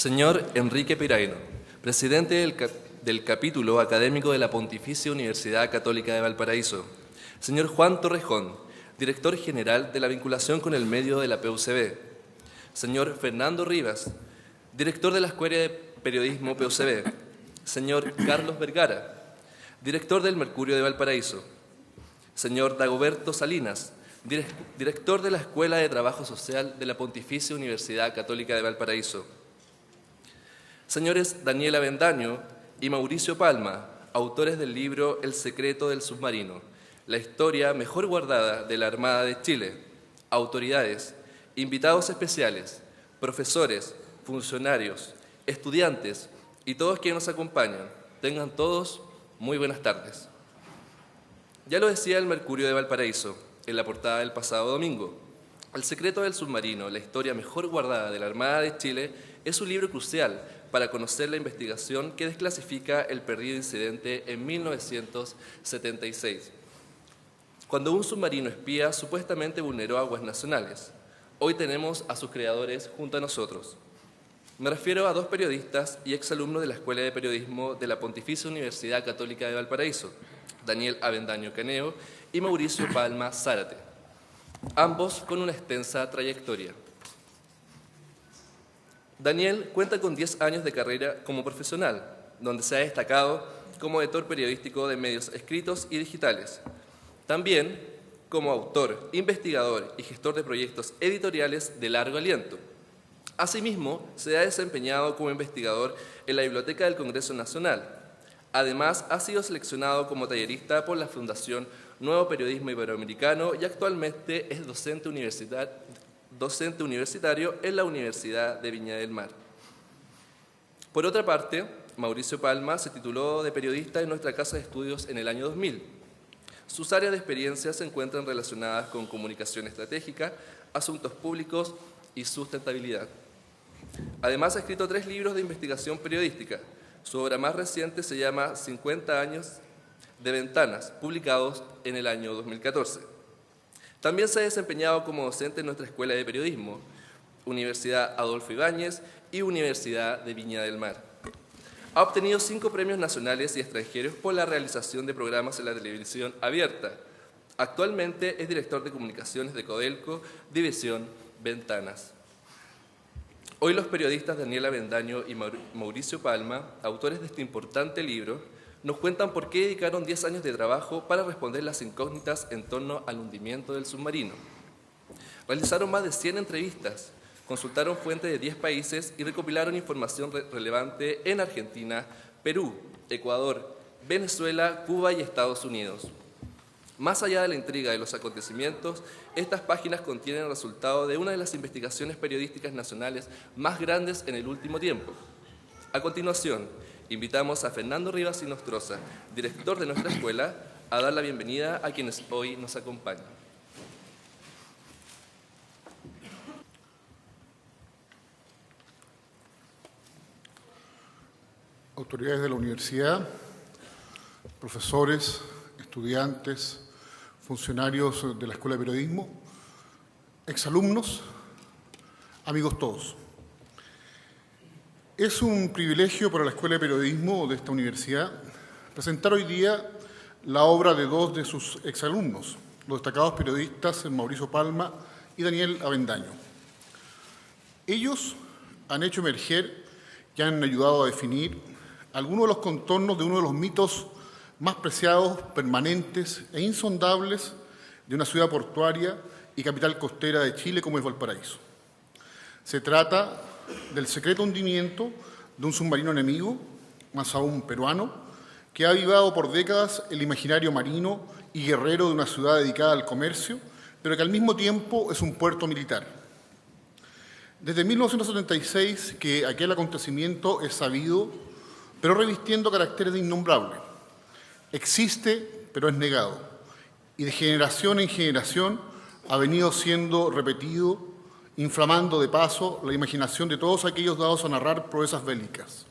Señor Enrique Piraino, presidente del capítulo académico de la Pontificia Universidad Católica de Valparaíso. Señor Juan Torrejón, director general de la vinculación con el medio de la PUCB. Señor Fernando Rivas, director de la Escuela de Periodismo PUCB. Señor Carlos Vergara, director del Mercurio de Valparaíso. Señor Dagoberto Salinas, director de la Escuela de Trabajo Social de la Pontificia Universidad Católica de Valparaíso. Señores Daniel Avendaño y Mauricio Palma, autores del libro El secreto del submarino, la historia mejor guardada de la Armada de Chile. Autoridades, invitados especiales, profesores, funcionarios, estudiantes y todos quienes nos acompañan, tengan todos muy buenas tardes. Ya lo decía el Mercurio de Valparaíso en la portada del pasado domingo. El secreto del submarino, la historia mejor guardada de la Armada de Chile, es un libro crucial para conocer la investigación que desclasifica el perdido incidente en 1976, cuando un submarino espía supuestamente vulneró aguas nacionales. Hoy tenemos a sus creadores junto a nosotros. Me refiero a dos periodistas y exalumnos de la Escuela de Periodismo de la Pontificia Universidad Católica de Valparaíso, Daniel Avendaño Caneo y Mauricio Palma Zárate, ambos con una extensa trayectoria. Daniel cuenta con 10 años de carrera como profesional, donde se ha destacado como editor periodístico de medios escritos y digitales. También como autor, investigador y gestor de proyectos editoriales de largo aliento. Asimismo, se ha desempeñado como investigador en la Biblioteca del Congreso Nacional. Además, ha sido seleccionado como tallerista por la Fundación Nuevo Periodismo Iberoamericano y actualmente es docente universitario en la Universidad de Viña del Mar. Por otra parte, Mauricio Palma se tituló de periodista en nuestra Casa de Estudios en el año 2000. Sus áreas de experiencia se encuentran relacionadas con comunicación estratégica, asuntos públicos y sustentabilidad. Además, ha escrito 3 libros de investigación periodística. Su obra más reciente se llama 50 años de ventanas, publicados en el año 2014. También se ha desempeñado como docente en nuestra Escuela de Periodismo, Universidad Adolfo Ibáñez y Universidad de Viña del Mar. Ha obtenido 5 premios nacionales y extranjeros por la realización de programas en la televisión abierta. Actualmente es director de comunicaciones de Codelco, División Ventanas. Hoy los periodistas Daniel Avendaño y Mauricio Palma, autores de este importante libro, nos cuentan por qué dedicaron 10 años de trabajo para responder las incógnitas en torno al hundimiento del submarino. Realizaron más de 100 entrevistas, consultaron fuentes de 10 países y recopilaron información relevante en Argentina, Perú, Ecuador, Venezuela, Cuba y Estados Unidos. Más allá de la intriga de los acontecimientos, estas páginas contienen el resultado de una de las investigaciones periodísticas nacionales más grandes en el último tiempo. A continuación, invitamos a Fernando Rivas y Nostroza, director de nuestra escuela, a dar la bienvenida a quienes hoy nos acompañan. Autoridades de la universidad, profesores, estudiantes, funcionarios de la Escuela de Periodismo, exalumnos, amigos todos. Es un privilegio para la Escuela de Periodismo de esta universidad presentar hoy día la obra de 2 de sus exalumnos, los destacados periodistas Mauricio Palma y Daniel Avendaño. Ellos han hecho emerger y han ayudado a definir algunos de los contornos de uno de los mitos más preciados, permanentes e insondables de una ciudad portuaria y capital costera de Chile como es Valparaíso. Se trata del secreto hundimiento de un submarino enemigo, más aún peruano, que ha avivado por décadas el imaginario marino y guerrero de una ciudad dedicada al comercio, pero que al mismo tiempo es un puerto militar. Desde 1976 que aquel acontecimiento es sabido, pero revistiendo caracteres de innombrable. Existe, pero es negado, y de generación en generación ha venido siendo repetido, inflamando de paso la imaginación de todos aquellos dados a narrar proezas bélicas.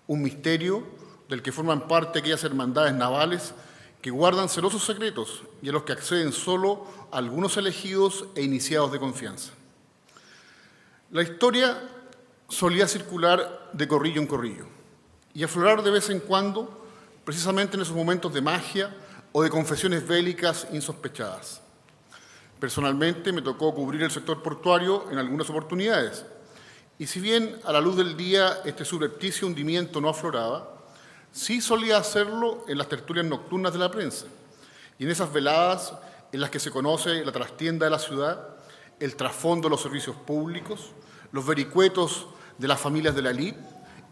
Un misterio del que forman parte aquellas hermandades navales que guardan celosos secretos y a los que acceden solo algunos elegidos e iniciados de confianza. La historia solía circular de corrillo en corrillo y aflorar de vez en cuando, precisamente en esos momentos de magia o de confesiones bélicas insospechadas. Personalmente me tocó cubrir el sector portuario en algunas oportunidades, y si bien a la luz del día este subrepticio hundimiento no afloraba, sí solía hacerlo en las tertulias nocturnas de la prensa, y en esas veladas en las que se conoce la trastienda de la ciudad, el trasfondo de los servicios públicos, los vericuetos de las familias de la élite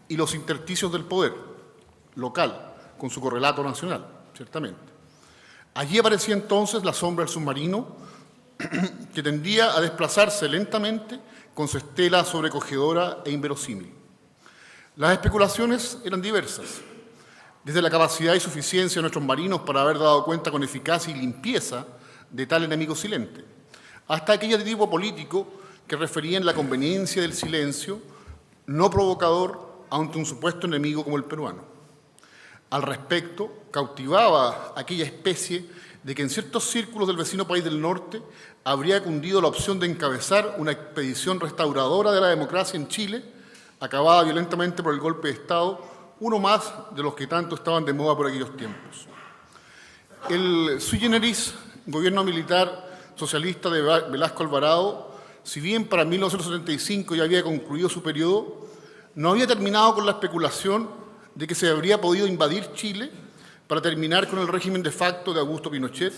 y los intersticios del poder local, con su correlato nacional, ciertamente. Allí aparecía entonces la sombra del submarino, que tendía a desplazarse lentamente con su estela sobrecogedora e inverosímil. Las especulaciones eran diversas, desde la capacidad y suficiencia de nuestros marinos para haber dado cuenta con eficacia y limpieza de tal enemigo silente, hasta aquella de tipo político que referían la conveniencia del silencio no provocador ante un supuesto enemigo como el peruano. Al respecto, cautivaba aquella especie de que en ciertos círculos del vecino país del norte habría cundido la opción de encabezar una expedición restauradora de la democracia en Chile, acabada violentamente por el golpe de Estado, uno más de los que tanto estaban de moda por aquellos tiempos. El sui generis gobierno militar socialista de Velasco Alvarado, si bien para 1975 ya había concluido su periodo, no había terminado con la especulación de que se habría podido invadir Chile para terminar con el régimen de facto de Augusto Pinochet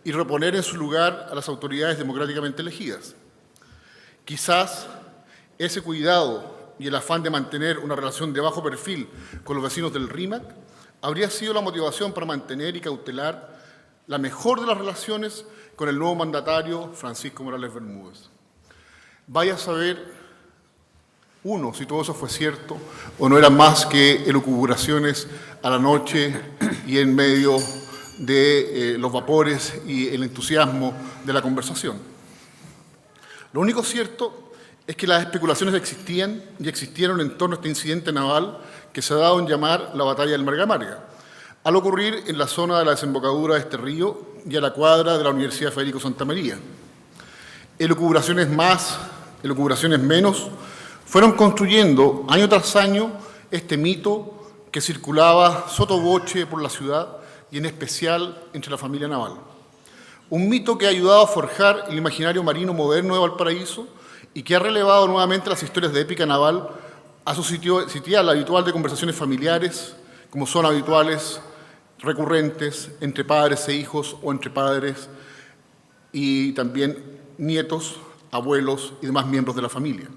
y reponer en su lugar a las autoridades democráticamente elegidas. Quizás ese cuidado y el afán de mantener una relación de bajo perfil con los vecinos del RIMAC habría sido la motivación para mantener y cautelar la mejor de las relaciones con el nuevo mandatario Francisco Morales Bermúdez. Vaya a saber uno si todo eso fue cierto o no eran más que elucubraciones a la noche y en medio de los vapores y el entusiasmo de la conversación. Lo único cierto es que las especulaciones existían y existieron en torno a este incidente naval que se ha dado en llamar la batalla del Marga Marga, al ocurrir en la zona de la desembocadura de este río y a la cuadra de la Universidad Federico Santa María. Elucubraciones más, elucubraciones menos, fueron construyendo año tras año este mito que circulaba sotto voce por la ciudad y en especial entre la familia naval. Un mito que ha ayudado a forjar el imaginario marino moderno de Valparaíso y que ha relevado nuevamente las historias de épica naval a su sitial habitual de conversaciones familiares, como son habituales, recurrentes, entre padres e hijos o entre padres y también nietos, abuelos y demás miembros de la familia.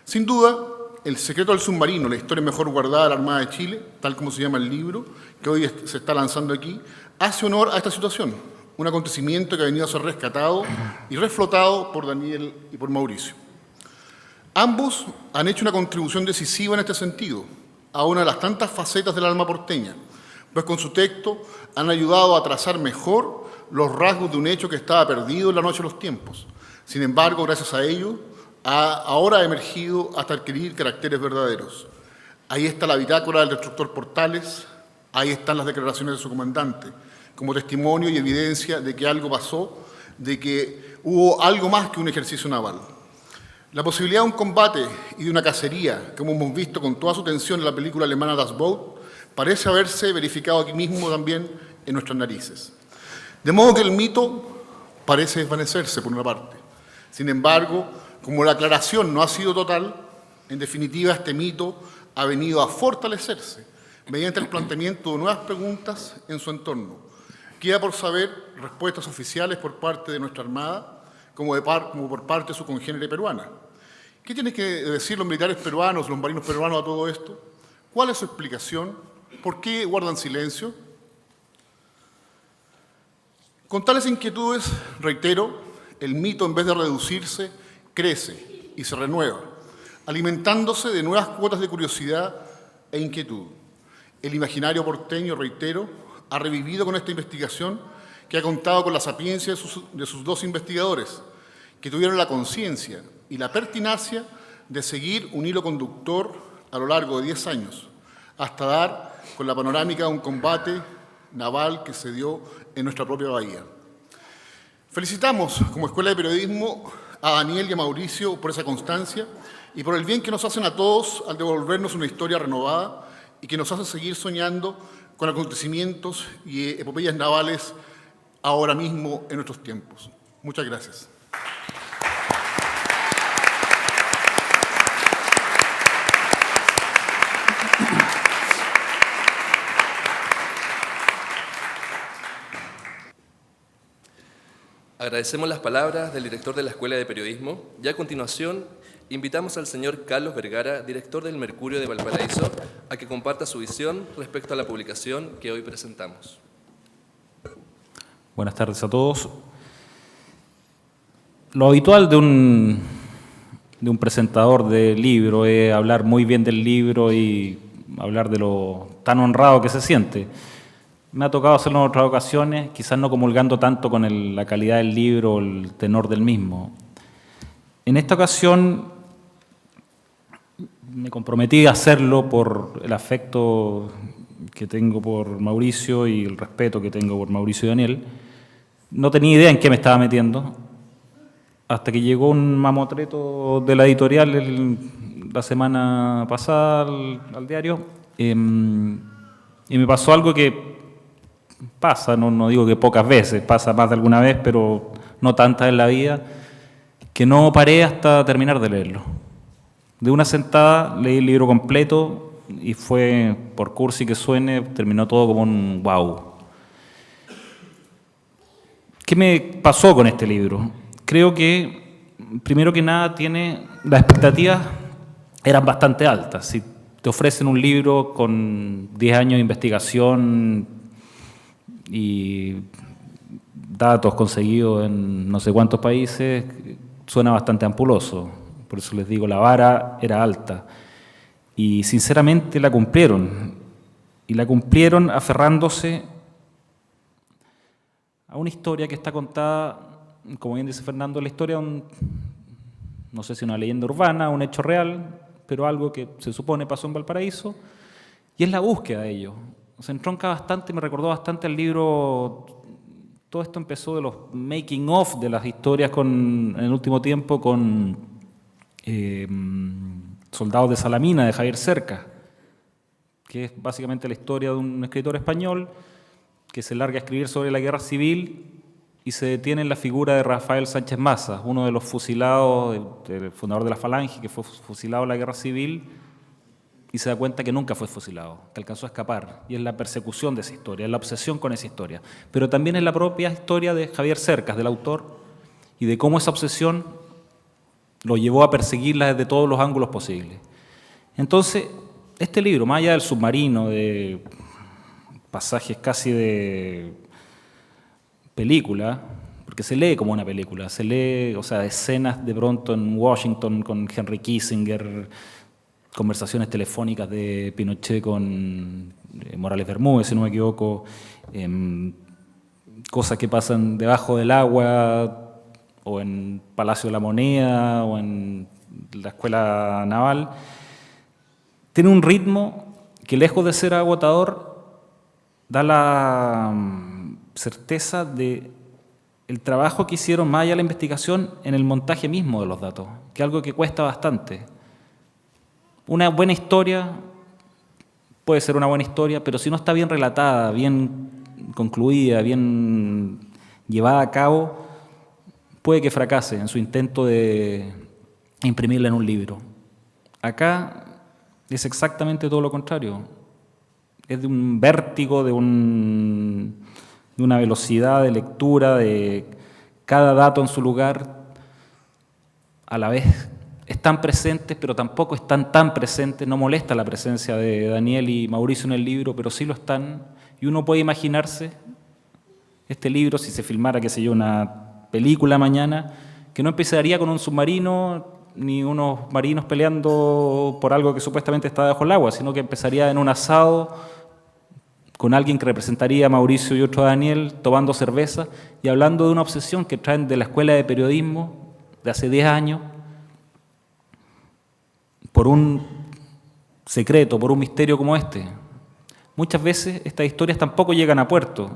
Sin duda, El secreto del submarino, la historia mejor guardada de la Armada de Chile, tal como se llama el libro, que hoy se está lanzando aquí, hace honor a esta situación, un acontecimiento que ha venido a ser rescatado y reflotado por Daniel y por Mauricio. Ambos han hecho una contribución decisiva en este sentido, a una de las tantas facetas del alma porteña, pues con su texto han ayudado a trazar mejor los rasgos de un hecho que estaba perdido en la noche de los tiempos. Sin embargo, gracias a ello, ahora ha emergido hasta adquirir caracteres verdaderos. Ahí está la bitácora del destructor Portales, ahí están las declaraciones de su comandante, como testimonio y evidencia de que algo pasó, de que hubo algo más que un ejercicio naval. La posibilidad de un combate y de una cacería, como hemos visto con toda su tensión en la película alemana Das Boot, parece haberse verificado aquí mismo también en nuestras narices. De modo que el mito parece desvanecerse por una parte. Sin embargo, como la aclaración no ha sido total, en definitiva este mito ha venido a fortalecerse mediante el planteamiento de nuevas preguntas en su entorno. Queda por saber respuestas oficiales por parte de nuestra Armada, como por parte de su congénere peruana. ¿Qué tienen que decir los militares peruanos, los marinos peruanos a todo esto? ¿Cuál es su explicación? ¿Por qué guardan silencio? Con tales inquietudes, reitero, el mito, en vez de reducirse, crece y se renueva, alimentándose de nuevas cuotas de curiosidad e inquietud. El imaginario porteño, reitero, ha revivido con esta investigación que ha contado con la sapiencia de sus dos investigadores, que tuvieron la conciencia y la pertinacia de seguir un hilo conductor a lo largo de 10 años, hasta dar con la panorámica de un combate naval que se dio en nuestra propia bahía. Felicitamos como Escuela de Periodismo a Daniel y a Mauricio por esa constancia y por el bien que nos hacen a todos al devolvernos una historia renovada y que nos hace seguir soñando con acontecimientos y epopeyas navales ahora mismo en nuestros tiempos. Muchas gracias. Agradecemos las palabras del director de la Escuela de Periodismo y a continuación invitamos al señor Carlos Vergara, director del Mercurio de Valparaíso, a que comparta su visión respecto a la publicación que hoy presentamos. Buenas tardes a todos. Lo habitual de un presentador de libro es hablar muy bien del libro y hablar de lo tan honrado que se siente. Me ha tocado hacerlo en otras ocasiones, quizás no comulgando tanto con la calidad del libro o el tenor del mismo. En esta ocasión me comprometí a hacerlo por el afecto que tengo por Mauricio y el respeto que tengo por Mauricio y Daniel. No tenía idea en qué me estaba metiendo, hasta que llegó un mamotreto de la editorial la semana pasada al diario, y me pasó algo que pasa, no digo que pocas veces, pasa más de alguna vez, pero no tantas en la vida, que no paré hasta terminar de leerlo. De una sentada leí el libro completo y fue, por cursi que suene, terminó todo como un wow. ¿Qué me pasó con este libro? Creo que, primero que nada, las expectativas eran bastante altas. Si te ofrecen un libro con 10 años de investigación y datos conseguidos en no sé cuántos países, suena bastante ampuloso. Por eso les digo, la vara era alta. Y sinceramente la cumplieron. Y la cumplieron aferrándose a una historia que está contada, como bien dice Fernando, la historia de no sé si una leyenda urbana, un hecho real, pero algo que se supone pasó en Valparaíso, y es la búsqueda de ello. Se entronca bastante, me recordó bastante al libro. Todo esto empezó de los making of de las historias en el último tiempo con Soldados de Salamina, de Javier Cercas, que es básicamente la historia de un escritor español que se larga a escribir sobre la guerra civil y se detiene en la figura de Rafael Sánchez Mazas, uno de los fusilados, el fundador de la Falange, que fue fusilado en la guerra civil, y se da cuenta que nunca fue fusilado, que alcanzó a escapar. Y es la persecución de esa historia, es la obsesión con esa historia. Pero también es la propia historia de Javier Cercas, del autor, y de cómo esa obsesión lo llevó a perseguirla desde todos los ángulos posibles. Entonces, este libro, más allá del submarino, de pasajes casi de película, porque se lee como una película, se lee, o sea, escenas de pronto en Washington con Henry Kissinger, conversaciones telefónicas de Pinochet con Morales Bermúdez, si no me equivoco, cosas que pasan debajo del agua, o en Palacio de la Moneda, o en la Escuela Naval. Tiene un ritmo que, lejos de ser agotador, da la certeza de el trabajo que hicieron más allá de la investigación en el montaje mismo de los datos, que es algo que cuesta bastante. Una buena historia puede ser una buena historia, pero si no está bien relatada, bien concluida, bien llevada a cabo, puede que fracase en su intento de imprimirla en un libro. Acá es exactamente todo lo contrario. Es de un vértigo, de una velocidad de lectura, de cada dato en su lugar, a la vez están presentes, pero tampoco están tan presentes. No molesta la presencia de Daniel y Mauricio en el libro, pero sí lo están. Y uno puede imaginarse este libro, si se filmara, qué sé yo, una película mañana, que no empezaría con un submarino ni unos marinos peleando por algo que supuestamente está debajo del agua, sino que empezaría en un asado con alguien que representaría a Mauricio y otro a Daniel, tomando cerveza y hablando de una obsesión que traen de la Escuela de Periodismo de hace 10 años, por un secreto, por un misterio como este. Muchas veces estas historias tampoco llegan a puerto,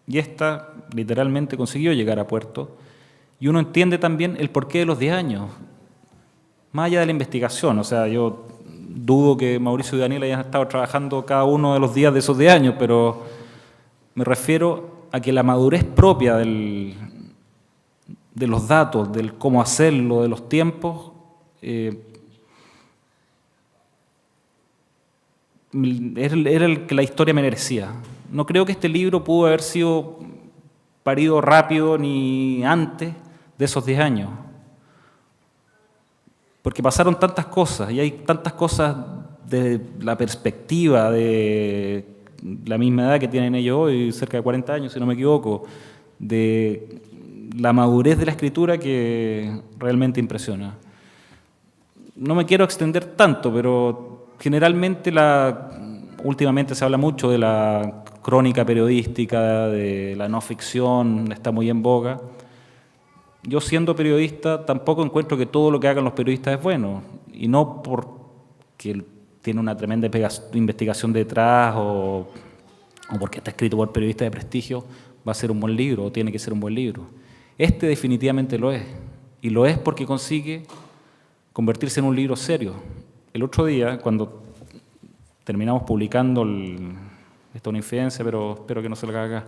y esta literalmente consiguió llegar a puerto, y uno entiende también el porqué de los 10 años, más allá de la investigación. O sea, yo dudo que Mauricio y Daniel hayan estado trabajando cada uno de los días de esos 10 años, pero me refiero a que la madurez propia de los datos, del cómo hacerlo, de los tiempos, era el que la historia merecía. No creo que este libro pudo haber sido parido rápido ni antes de esos 10 años, porque pasaron tantas cosas y hay tantas cosas de la perspectiva de la misma edad que tienen ellos hoy, cerca de 40 años, si no me equivoco, de la madurez de la escritura que realmente impresiona. No me quiero extender tanto, pero generalmente últimamente se habla mucho de la crónica periodística, de la no ficción, está muy en boga. Yo, siendo periodista, tampoco encuentro que todo lo que hagan los periodistas es bueno, y no porque tiene una tremenda investigación detrás o porque está escrito por periodistas de prestigio, va a ser un buen libro o tiene que ser un buen libro. Este definitivamente lo es, y lo es porque consigue convertirse en un libro serio. El otro día, cuando terminamos publicando, esta es una infidencia, pero espero que no se la haga,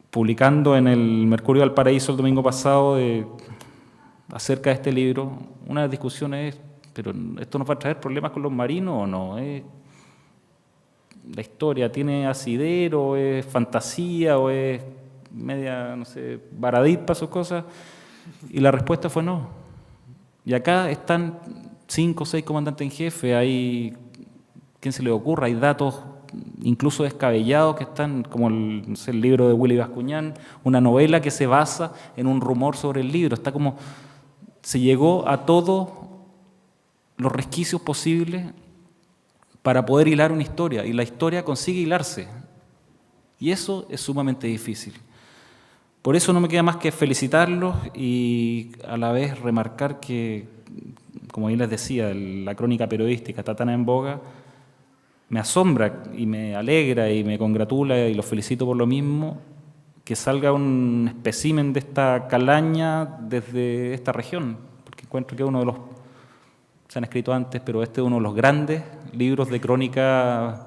publicando en el Mercurio del Paraíso el domingo pasado acerca de este libro, una de las discusiones es, ¿pero esto nos va a traer problemas con los marinos o no? ¿La historia tiene asidero, es fantasía o es media, no sé, baradit para sus cosas? Y la respuesta fue no. Y acá están 5 o 6 comandantes en jefe, hay, ¿quién se le ocurra? Hay datos incluso descabellados que están, como el libro de Willy Bascuñán, una novela que se basa en un rumor sobre el libro. Está como, se llegó a todos los resquicios posibles para poder hilar una historia, y la historia consigue hilarse, y eso es sumamente difícil. Por eso no me queda más que felicitarlos y a la vez remarcar que, como bien les decía, la crónica periodística está tan en boga. Me asombra y me alegra y me congratula, y los felicito por lo mismo, que salga un espécimen de esta calaña desde esta región, porque encuentro que uno de los, se han escrito antes, pero este es uno de los grandes libros de crónica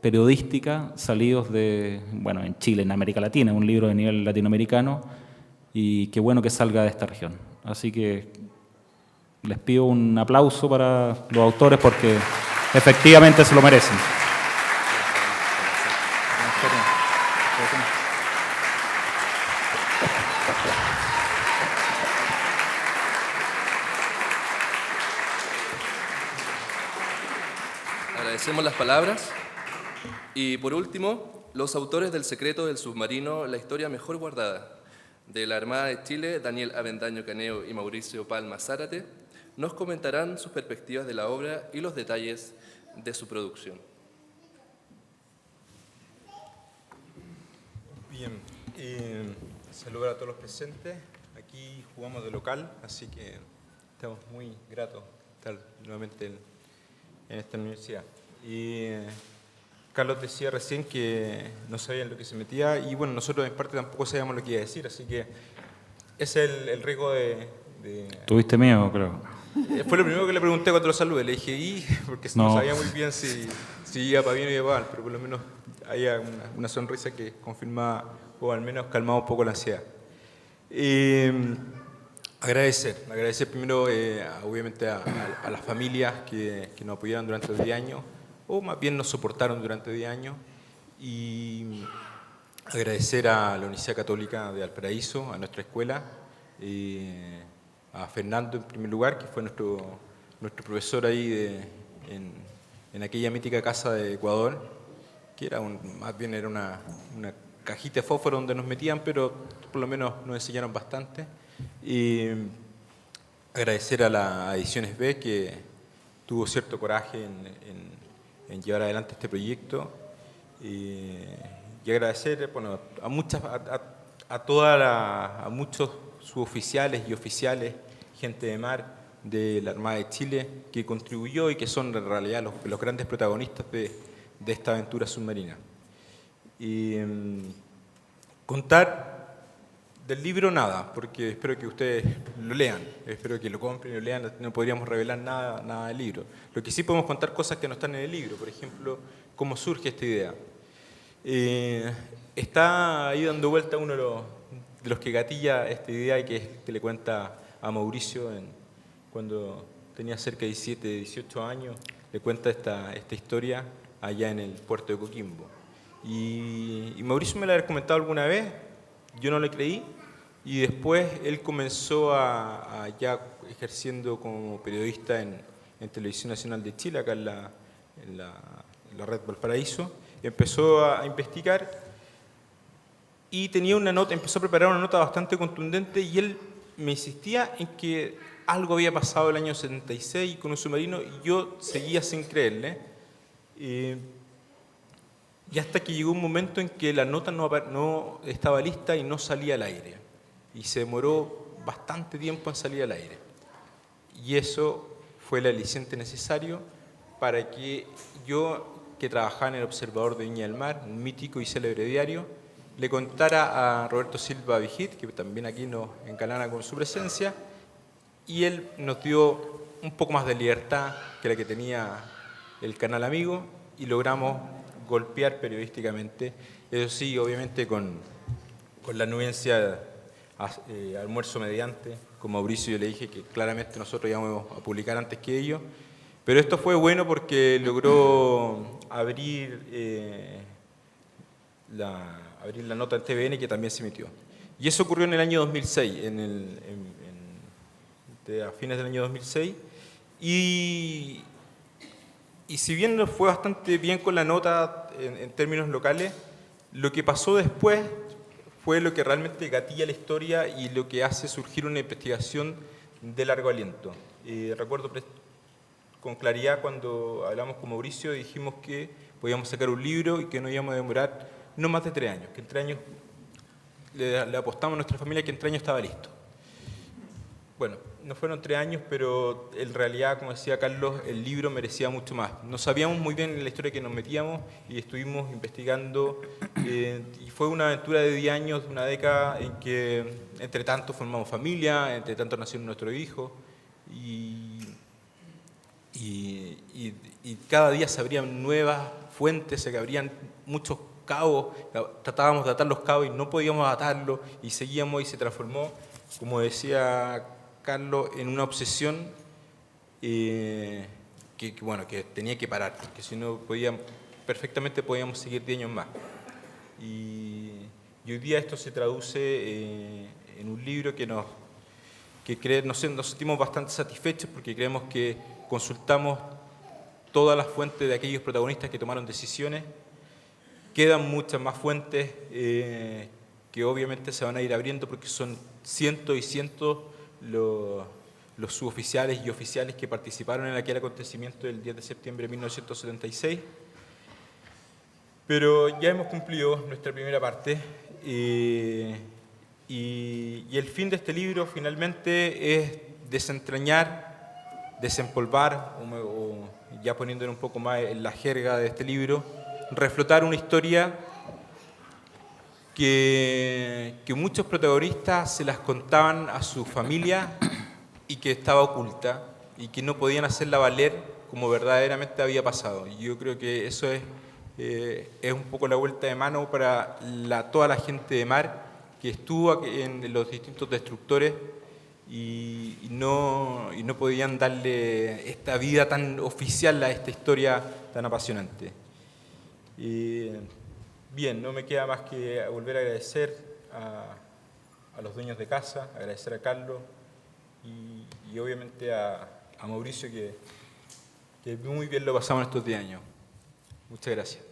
periodística salidos en Chile, en América Latina, un libro de nivel latinoamericano, y qué bueno que salga de esta región. Así que les pido un aplauso para los autores porque efectivamente se lo merecen. Agradecemos las palabras. Y por último, los autores del Secreto del Submarino, la historia mejor guardada, de la Armada de Chile, Daniel Avendaño Caneo y Mauricio Palma Zárate, nos comentarán sus perspectivas de la obra y los detalles de su producción. Bien, saludar a todos los presentes. Aquí jugamos de local, así que estamos muy gratos de estar nuevamente en esta universidad. Carlos decía recién que no sabían lo que se metía, y bueno, nosotros en parte tampoco sabíamos lo que iba a decir, así que ese es el riesgo de... ¿Tuviste miedo, creo? Fue lo primero que le pregunté cuando lo saludé, le dije, porque no sabía muy bien si iba para bien o iba para mal, pero por lo menos había una sonrisa que confirmaba, o al menos calmaba un poco la ansiedad. Agradecer primero obviamente a las familias que nos apoyaron durante los 10 años, o más bien nos soportaron durante 10 años, y agradecer a la Universidad Católica de Valparaíso, a nuestra escuela, a Fernando en primer lugar, que fue nuestro profesor ahí en aquella mítica casa de Ecuador, que más bien era una cajita de fósforo donde nos metían, pero por lo menos nos enseñaron bastante. Y agradecer a la Ediciones B, que tuvo cierto coraje en llevar adelante este proyecto, y agradecer a muchos suboficiales y oficiales, gente de mar de la Armada de Chile, que contribuyó y que son en realidad los grandes protagonistas de esta aventura submarina. Y contar Del libro nada, porque espero que ustedes lo lean, espero que lo compren y lo lean, no podríamos revelar nada del libro. Lo que sí podemos contar cosas que no están en el libro, por ejemplo, cómo surge esta idea. Está ahí dando vuelta uno de los que gatilla esta idea y que le cuenta a Mauricio cuando tenía cerca de 17, 18 años, le cuenta esta historia allá en el puerto de Coquimbo. Y Mauricio me la había comentado alguna vez, yo no le creí, y después él comenzó ya ejerciendo como periodista en Televisión Nacional de Chile, acá en la red Valparaíso, empezó a investigar y empezó a preparar una nota bastante contundente, y él me insistía en que algo había pasado el año 76 con un submarino, y yo seguía sin creerle. Y hasta que llegó un momento en que la nota no estaba lista y no salía al aire. Y se demoró bastante tiempo en salir al aire. Y eso fue el aliciente necesario para que yo, que trabajaba en El Observador de Viña del Mar, un mítico y célebre diario, le contara a Roberto Silva Vigit, que también aquí nos engalana con su presencia, y él nos dio un poco más de libertad que la que tenía el canal Amigo, y logramos golpear periodísticamente, eso sí, obviamente con la anuencia almuerzo mediante. Con Mauricio yo le dije que claramente nosotros íbamos a publicar antes que ellos, pero esto fue bueno porque logró abrir la nota en TVN, que también se emitió. Y eso ocurrió en el año 2006, a fines del año 2006, y si bien nos fue bastante bien con la nota en términos locales, lo que pasó después fue lo que realmente gatilla la historia y lo que hace surgir una investigación de largo aliento. Recuerdo con claridad cuando hablamos con Mauricio, dijimos que podíamos sacar un libro y que no íbamos a demorar no más de 3 años, que en 3 años le apostamos a nuestra familia que en 3 años estaba listo. Bueno, no fueron 3 años, pero en realidad, como decía Carlos, el libro merecía mucho más. No sabíamos muy bien la historia que nos metíamos y estuvimos investigando, y fue una aventura de 10 años, de una década, en que entre tanto formamos familia, entre tanto nacieron nuestros hijos, y cada día se abrían nuevas fuentes, se abrían muchos cabos, tratábamos de atar los cabos y no podíamos atarlos, y seguíamos, y se transformó, como decía Carlos, en una obsesión que tenía que parar, porque si no perfectamente podíamos seguir 10 años más. Y hoy día esto se traduce en un libro que nos sentimos bastante satisfechos, porque creemos que consultamos todas las fuentes de aquellos protagonistas que tomaron decisiones. Quedan muchas más fuentes que obviamente se van a ir abriendo, porque son cientos y cientos los suboficiales y oficiales que participaron en aquel acontecimiento del 10 de septiembre de 1976. Pero ya hemos cumplido nuestra primera parte, y el fin de este libro finalmente es desentrañar, desempolvar, o ya poniéndolo un poco más en la jerga de este libro, reflotar una historia que muchos protagonistas se las contaban a su familia y que estaba oculta y que no podían hacerla valer como verdaderamente había pasado. Y yo creo que eso es un poco la vuelta de mano para toda la gente de mar que estuvo en los distintos destructores y no podían darle esta vida tan oficial a esta historia tan apasionante. Bien, no me queda más que volver a agradecer a los dueños de casa, agradecer a Carlos y obviamente a Mauricio, que muy bien lo pasamos en estos 10 años. Muchas gracias.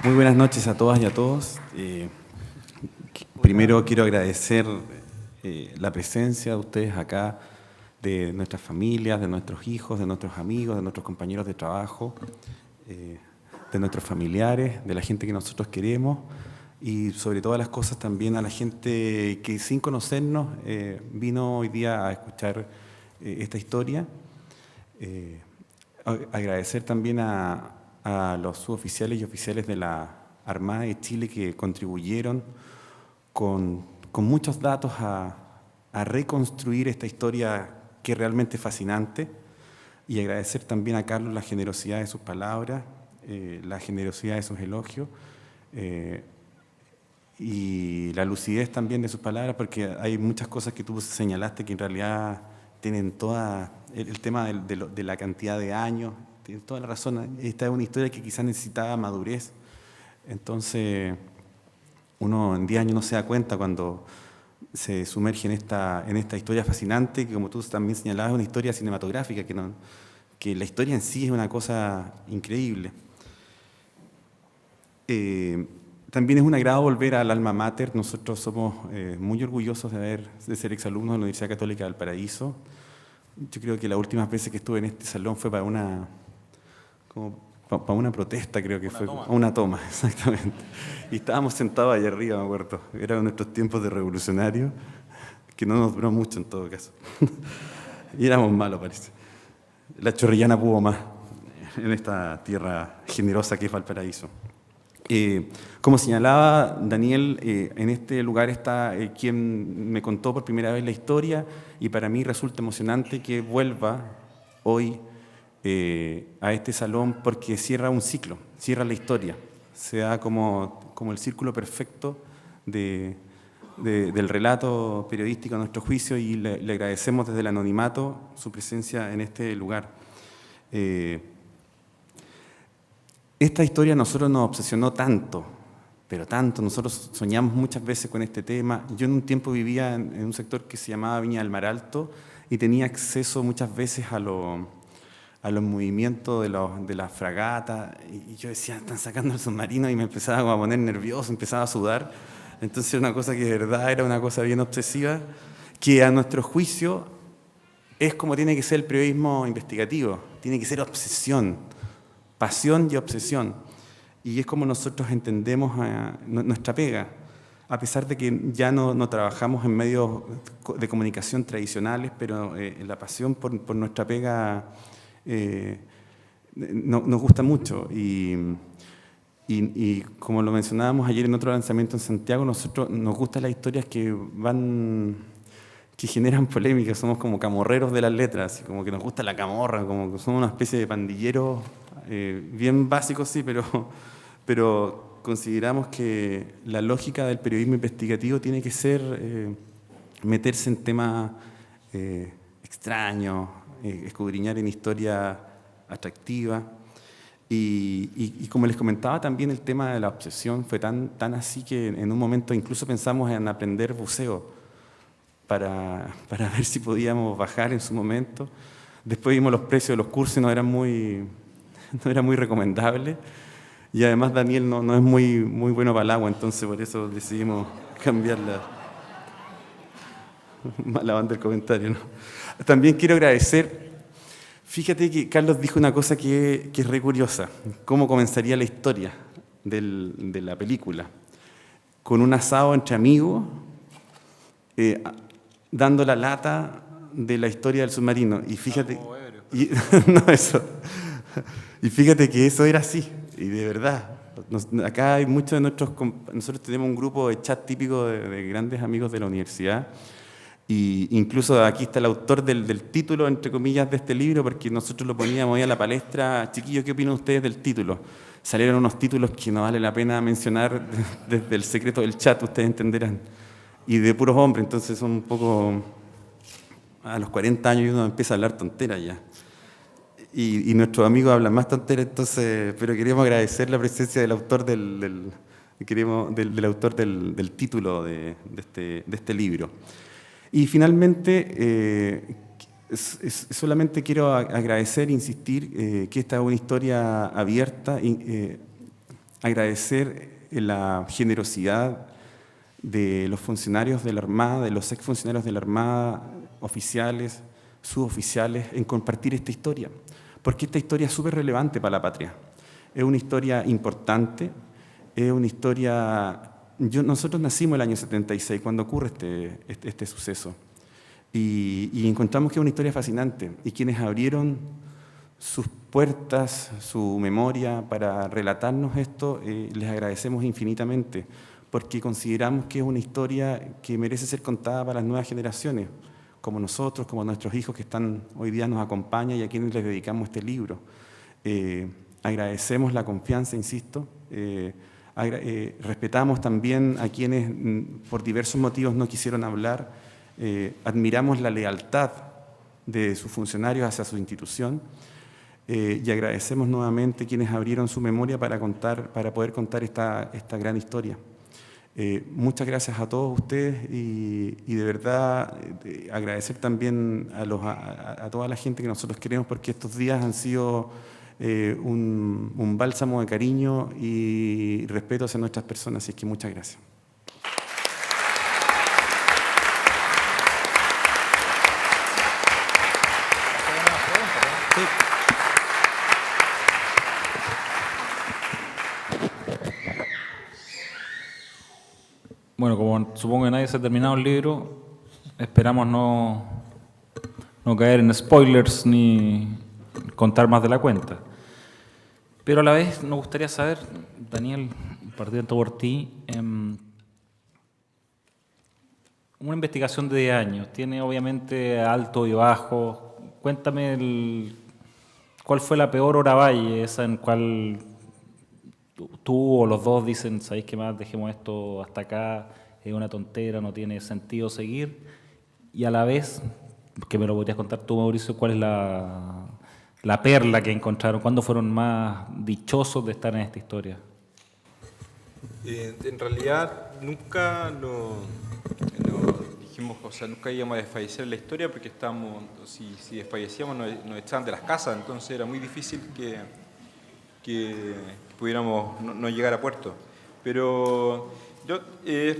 Muy buenas noches a todas y a todos. Primero quiero agradecer la presencia de ustedes acá, de nuestras familias, de nuestros hijos, de nuestros amigos, de nuestros compañeros de trabajo, de nuestros familiares, de la gente que nosotros queremos, y sobre todas las cosas también a la gente que sin conocernos vino hoy día a escuchar esta historia. Agradecer también a los suboficiales y oficiales de la Armada de Chile que contribuyeron con muchos datos a reconstruir esta historia que es realmente fascinante, y agradecer también a Carlos la generosidad de sus palabras, la generosidad de sus elogios, y la lucidez también de sus palabras, porque hay muchas cosas que tú señalaste que en realidad tienen toda el tema de la cantidad de años, tienen toda la razón. Esta es una historia que quizás necesitaba madurez, entonces uno en 10 años no se da cuenta cuando se sumerge en esta historia fascinante, que como tú también señalabas es una historia cinematográfica, que la historia en sí es una cosa increíble. También es un agrado volver al alma mater. Nosotros somos muy orgullosos de ser exalumnos de la Universidad Católica de Valparaíso. Yo creo que las últimas veces que estuve en este salón fue para una protesta, creo que fue una toma, exactamente. Y estábamos sentados allá arriba, me acuerdo. Eran nuestros tiempos de revolucionarios, que no nos duró mucho en todo caso. Y éramos malos, parece. La chorrillana pudo más en esta tierra generosa que es Valparaíso. Como señalaba Daniel, en este lugar está quien me contó por primera vez la historia, y para mí resulta emocionante que vuelva hoy a este salón, porque cierra un ciclo, cierra la historia, se da como el círculo perfecto del relato periodístico a nuestro juicio, y le agradecemos desde el anonimato su presencia en este lugar. Esta historia a nosotros nos obsesionó tanto, pero tanto, nosotros soñamos muchas veces con este tema. Yo en un tiempo vivía en un sector que se llamaba Viña del Mar Alto y tenía acceso muchas veces a los movimientos de las fragatas, y yo decía, están sacando el submarino, y me empezaba a poner nervioso, empezaba a sudar. Entonces era una cosa que de verdad era una cosa bien obsesiva, que a nuestro juicio es como tiene que ser el periodismo investigativo, tiene que ser obsesión, pasión y obsesión. Y es como nosotros entendemos nuestra pega, a pesar de que ya no trabajamos en medios de comunicación tradicionales, pero la pasión por nuestra pega nos gusta mucho. Y como lo mencionábamos ayer en otro lanzamiento en Santiago, nosotros nos gustan las historias que generan polémica. Somos como camorreros de las letras, y como que nos gusta la camorra, como que somos una especie de pandilleros bien básicos, sí, pero consideramos que la lógica del periodismo investigativo tiene que ser meterse en temas extraños, escudriñar en historia atractiva. Y como les comentaba, también el tema de la obsesión fue tan así que en un momento incluso pensamos en aprender buceo para ver si podíamos bajar en su momento. Después vimos los precios de los cursos y no era muy recomendable. Y además Daniel no es muy bueno para el agua, entonces por eso decidimos cambiar la banda del comentario, ¿no? También quiero agradecer, fíjate que Carlos dijo una cosa que es re curiosa, cómo comenzaría la historia de la película, con un asado entre amigos, dando la lata de la historia del submarino. Y fíjate, y fíjate que eso era así, y de verdad. Acá hay muchos de nosotros tenemos un grupo de chat típico de grandes amigos de la universidad, y incluso aquí está el autor del título, entre comillas, de este libro, porque nosotros lo poníamos ahí a la palestra. Chiquillos, ¿qué opinan ustedes del título? Salieron unos títulos que no vale la pena mencionar desde el secreto del chat, ustedes entenderán, y de puros hombres, entonces son un poco... A los 40 años uno empieza a hablar tonteras ya. Y nuestros amigos hablan más tonteras, entonces, pero queríamos agradecer la presencia del autor del autor del título de este libro. Y finalmente, solamente quiero agradecer, insistir, que esta es una historia abierta, agradecer la generosidad de los funcionarios de la Armada, de los exfuncionarios de la Armada, oficiales, suboficiales, en compartir esta historia, porque esta historia es súper relevante para la patria. Es una historia importante, es una historia... Nosotros nacimos el año 76, cuando ocurre este suceso, y encontramos que es una historia fascinante, y quienes abrieron sus puertas, su memoria para relatarnos esto, les agradecemos infinitamente, porque consideramos que es una historia que merece ser contada para las nuevas generaciones, como nosotros, como nuestros hijos que están hoy día nos acompañan y a quienes les dedicamos este libro. Agradecemos la confianza, insisto, respetamos también a quienes por diversos motivos no quisieron hablar, admiramos la lealtad de sus funcionarios hacia su institución y agradecemos nuevamente quienes abrieron su memoria para poder contar esta gran historia. Muchas gracias a todos ustedes y de verdad agradecer también a toda la gente que nosotros queremos, porque estos días han sido un bálsamo de cariño y respeto hacia nuestras personas, así que muchas gracias. Bueno, como supongo que nadie se ha terminado el libro, esperamos no caer en spoilers ni contar más de la cuenta. Pero a la vez nos gustaría saber, Daniel, partiendo por ti, una investigación de 10 años, tiene obviamente alto y bajo. Cuéntame cuál fue la peor hora valle, esa en cual tú o los dos dicen, ¿sabéis qué más? Dejemos esto hasta acá, es una tontera, no tiene sentido seguir. Y a la vez, que me lo podrías contar tú, Mauricio, ¿cuál es la perla que encontraron? ¿Cuándo fueron más dichosos de estar en esta historia? En realidad nunca lo dijimos, o sea, nunca íbamos a desfallecer la historia porque si desfallecíamos nos echaban de las casas, entonces era muy difícil que pudiéramos no llegar a puerto. Pero yo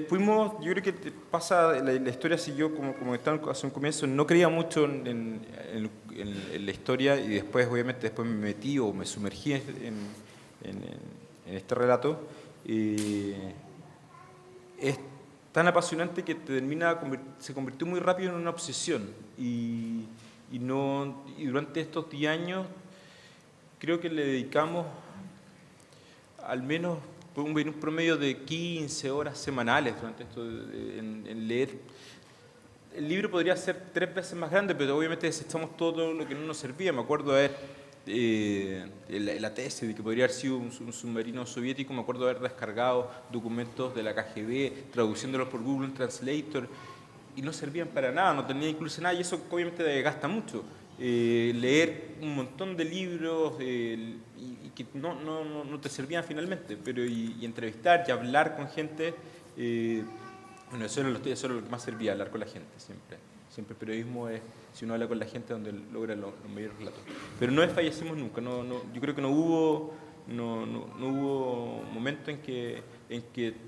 creo que pasa, la historia siguió como estaba hace un comienzo, no creía mucho en la historia y después obviamente me metí o me sumergí en este relato. Es tan apasionante que se convirtió muy rápido en una obsesión y durante estos 10 años creo que le dedicamos al menos un promedio de 15 horas semanales durante esto en leer. El libro podría ser 3 veces más grande, pero obviamente desechamos todo lo que no nos servía. Me acuerdo de la tesis de que podría haber sido un submarino soviético, me acuerdo de haber descargado documentos de la KGB, traduciéndolos por Google Translator, y no servían para nada, no tenía incluso nada, y eso obviamente desgasta mucho. Leer un montón de libros y que no te servían finalmente, pero y entrevistar y hablar con gente, bueno, eso era lo que más servía, hablar con la gente, siempre. Siempre el periodismo es, si uno habla con la gente, donde logra los mayores relatos. Pero no desfallecimos nunca, yo creo que no hubo momento en que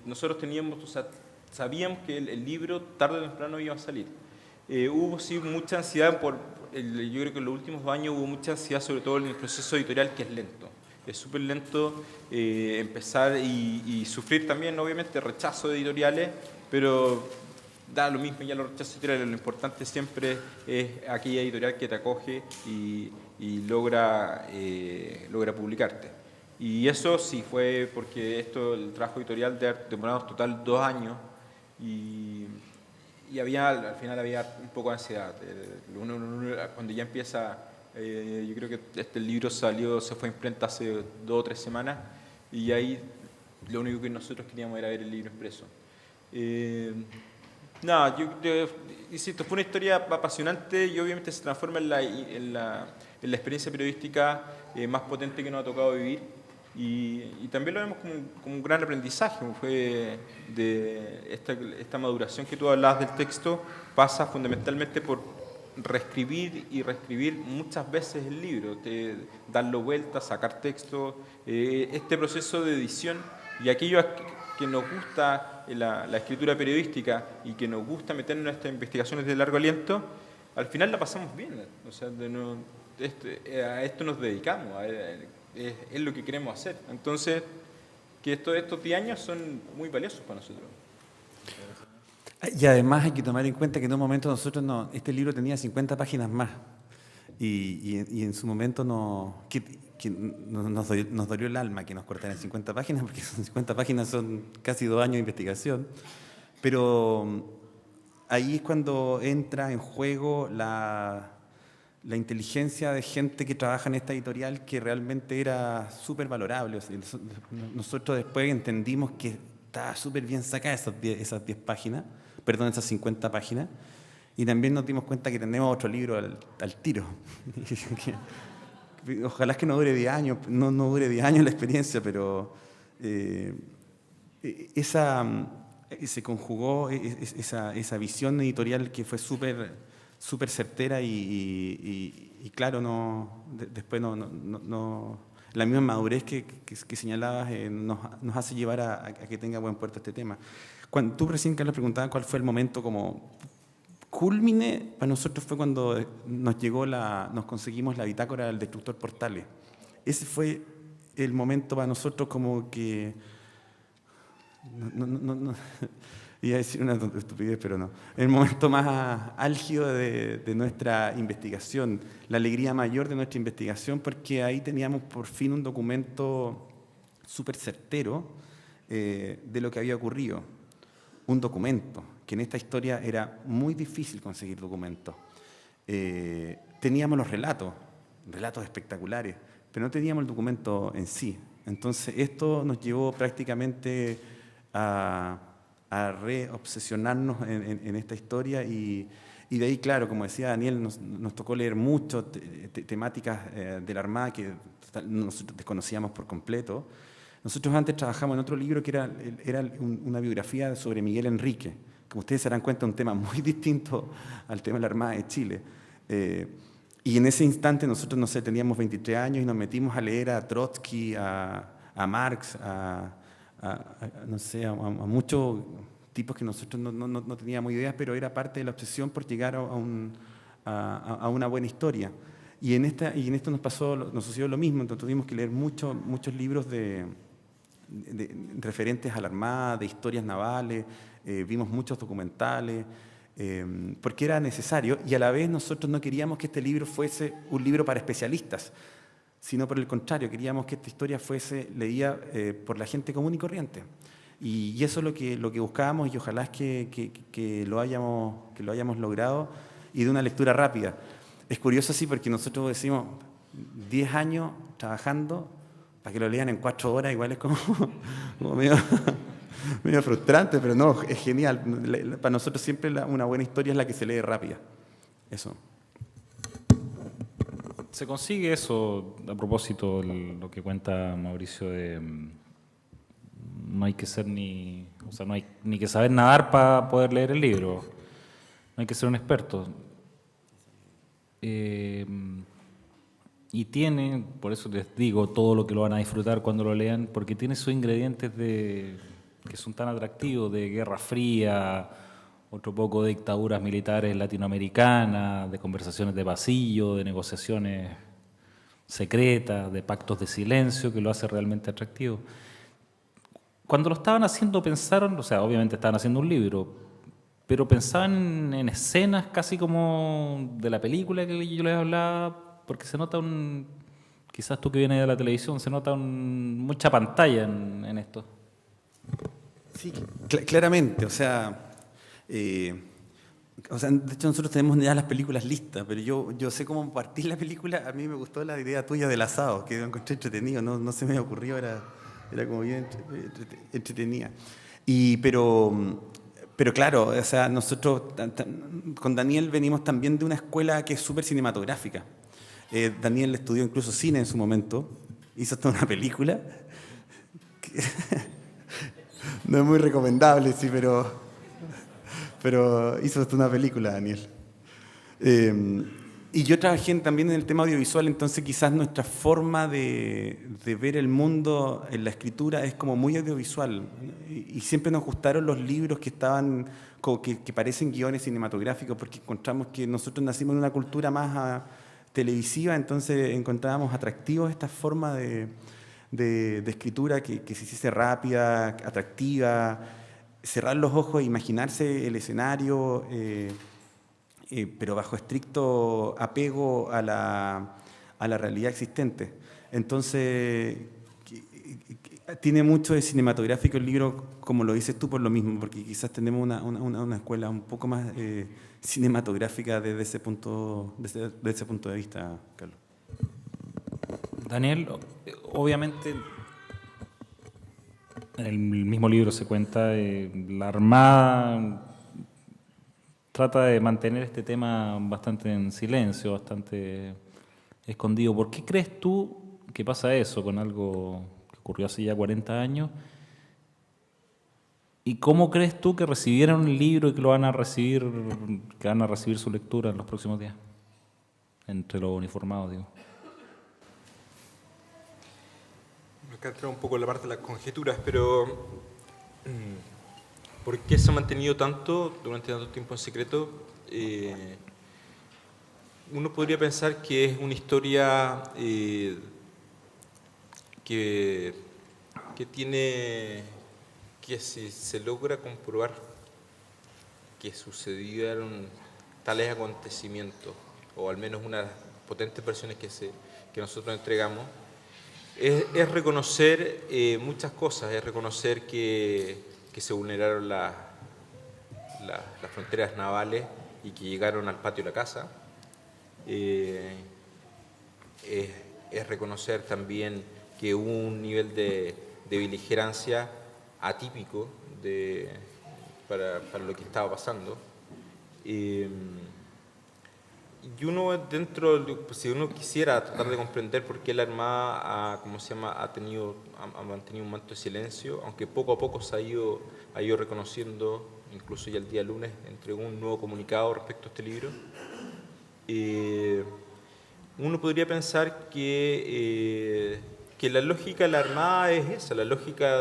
nosotros teníamos, o sea, sabíamos que el libro tarde o temprano iba a salir. Hubo sí mucha ansiedad, yo creo que en los últimos 2 años hubo mucha ansiedad, sobre todo en el proceso editorial, que es lento. Es súper lento empezar y sufrir también, obviamente, rechazo de editoriales, pero da lo mismo ya los rechazos editoriales. Lo importante siempre es aquella editorial que te acoge y logra publicarte. Y eso sí fue porque el trabajo editorial demorado total 2 años y al final había un poco de ansiedad. Cuando ya empieza, yo creo que este libro se fue a imprenta hace 2 o 3 semanas y ahí lo único que nosotros queríamos era ver el libro impreso. No, yo insisto, fue una historia apasionante y obviamente se transforma en la experiencia periodística más potente que nos ha tocado vivir y también lo vemos como un gran aprendizaje. Fue de esta maduración que tú hablabas del texto, pasa fundamentalmente por reescribir y reescribir muchas veces el libro, darlo vuelta, sacar texto, este proceso de edición y aquello que nos gusta la escritura periodística y que nos gusta meternos en estas investigaciones de largo aliento, al final la pasamos bien. O sea, a esto nos dedicamos, es lo que queremos hacer. Entonces, que estos 10 años son muy valiosos para nosotros. Y además hay que tomar en cuenta que en un momento este libro tenía 50 páginas más. Y en su momento nos dolió el alma que nos cortaran 50 páginas, porque son 50 páginas, son casi 2 años de investigación. Pero ahí es cuando entra en juego la inteligencia de gente que trabaja en esta editorial, que realmente era súper valorable. O sea, nosotros después entendimos que estaba súper bien sacada esas 10 páginas, perdón, esas 50 páginas, y también nos dimos cuenta que tenemos otro libro al tiro. Ojalá es que no dure 10 años, no dure 10 años la experiencia, pero se conjugó esa visión editorial que fue súper certera y claro, después la misma madurez que señalabas nos hace llevar a que tenga buen puerto este tema. Cuando tú recién, Carlos, preguntabas cuál fue el momento como cúlmine, para nosotros fue cuando nos conseguimos la bitácora del destructor Portales. Ese fue el momento para nosotros como que... iba a decir una estupidez, pero no. El momento más álgido de nuestra investigación, la alegría mayor de nuestra investigación, porque ahí teníamos por fin un documento súper certero de lo que había ocurrido. Un documento, que en esta historia era muy difícil conseguir documentos. Teníamos los relatos espectaculares, pero no teníamos el documento en sí. Entonces esto nos llevó prácticamente a reobsesionarnos en esta historia y de ahí, claro, como decía Daniel, nos tocó leer mucho temáticas de la Armada que nosotros desconocíamos por completo. Nosotros antes trabajamos en otro libro que era una biografía sobre Miguel Enrique. Como ustedes se darán cuenta, un tema muy distinto al tema de la Armada de Chile. Y en ese instante nosotros, no sé, teníamos 23 años y nos metimos a leer a Trotsky, a Marx, no sé, a muchos tipos que nosotros no teníamos ideas, pero era parte de la obsesión por llegar a una buena historia. Y en esto nos sucedió lo mismo. Entonces tuvimos que leer muchos libros referentes a la Armada, de historias navales, vimos muchos documentales, porque era necesario, y a la vez nosotros no queríamos que este libro fuese un libro para especialistas, sino por el contrario, queríamos que esta historia fuese leída por la gente común y corriente. Y eso es lo que buscábamos, y ojalá es que lo hayamos logrado, y de una lectura rápida. Es curioso así porque nosotros decimos 10 años trabajando para que lo lean en 4 horas, igual es como medio frustrante, pero no, es genial. Para nosotros siempre una buena historia es la que se lee rápida. Eso. Se consigue eso, a propósito, lo que cuenta Mauricio de no hay que ser no hay ni que saber nadar para poder leer el libro, no hay que ser un experto. Y tiene, por eso les digo, todo lo que lo van a disfrutar cuando lo lean, porque tiene esos ingredientes que son tan atractivos, de Guerra Fría, otro poco de dictaduras militares latinoamericanas, de conversaciones de pasillo, de negociaciones secretas, de pactos de silencio, que lo hace realmente atractivo. Cuando lo estaban haciendo pensaron, o sea, obviamente estaban haciendo un libro, pero pensaban en escenas casi como de la película que yo les hablaba, porque se nota quizás tú que vienes de la televisión, se nota mucha pantalla en esto. Sí, claramente, o sea, de hecho nosotros tenemos ya las películas listas, pero yo sé cómo partir la película. A mí me gustó la idea tuya del asado, que lo encontré entretenido, no se me ocurrió, era como bien entretenida. Pero claro, o sea, nosotros con Daniel venimos también de una escuela que es súper cinematográfica. Daniel estudió incluso cine en su momento, hizo hasta una película. No es muy recomendable, sí, pero hizo hasta una película, Daniel. Y yo trabajé también en el tema audiovisual, entonces quizás nuestra forma de ver el mundo en la escritura es como muy audiovisual. Y siempre nos gustaron los libros que estaban, que parecen guiones cinematográficos, porque encontramos que nosotros nacimos en una cultura más televisiva, entonces encontrábamos atractivos esta forma de escritura que se hiciese rápida, atractiva, cerrar los ojos e imaginarse el escenario, pero bajo estricto apego a la realidad existente. Entonces, tiene mucho de cinematográfico el libro, como lo dices tú, por lo mismo, porque quizás tenemos una escuela un poco más cinematográfica desde ese punto de vista, Carlos. Daniel, obviamente en el mismo libro se cuenta la Armada trata de mantener este tema bastante en silencio, bastante escondido. ¿Por qué crees tú que pasa eso con algo que ocurrió hace ya 40 años? ¿Y cómo crees tú que recibieron el libro y que van a recibir su lectura en los próximos días? Entre los uniformados, digo. Acá entra un poco la parte de las conjeturas, pero ¿por qué se ha mantenido durante tanto tiempo en secreto? Uno podría pensar que es una historia que si se logra comprobar que sucedieron tales acontecimientos, o al menos unas potentes versiones que nosotros entregamos, es reconocer muchas cosas, es reconocer que se vulneraron las fronteras navales y que llegaron al patio de la casa. Es reconocer también que hubo un nivel de beligerancia atípico para lo que estaba pasando. Y uno si uno quisiera tratar de comprender por qué la Armada ha mantenido un manto de silencio, aunque poco a poco se ha ido reconociendo, incluso ya el día lunes entregó un nuevo comunicado respecto a este libro, uno podría pensar que la lógica de la Armada es esa, la lógica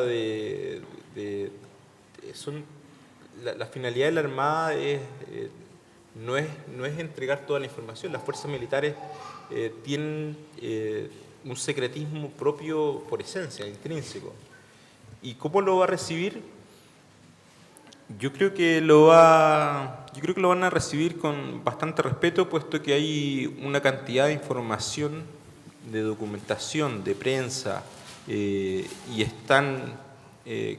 la finalidad de la Armada no es entregar toda la información. Las fuerzas militares tienen un secretismo propio por esencia, intrínseco. ¿Y cómo lo va a recibir? Yo creo que lo van a recibir con bastante respeto, puesto que hay una cantidad de información, de documentación, de prensa, y están,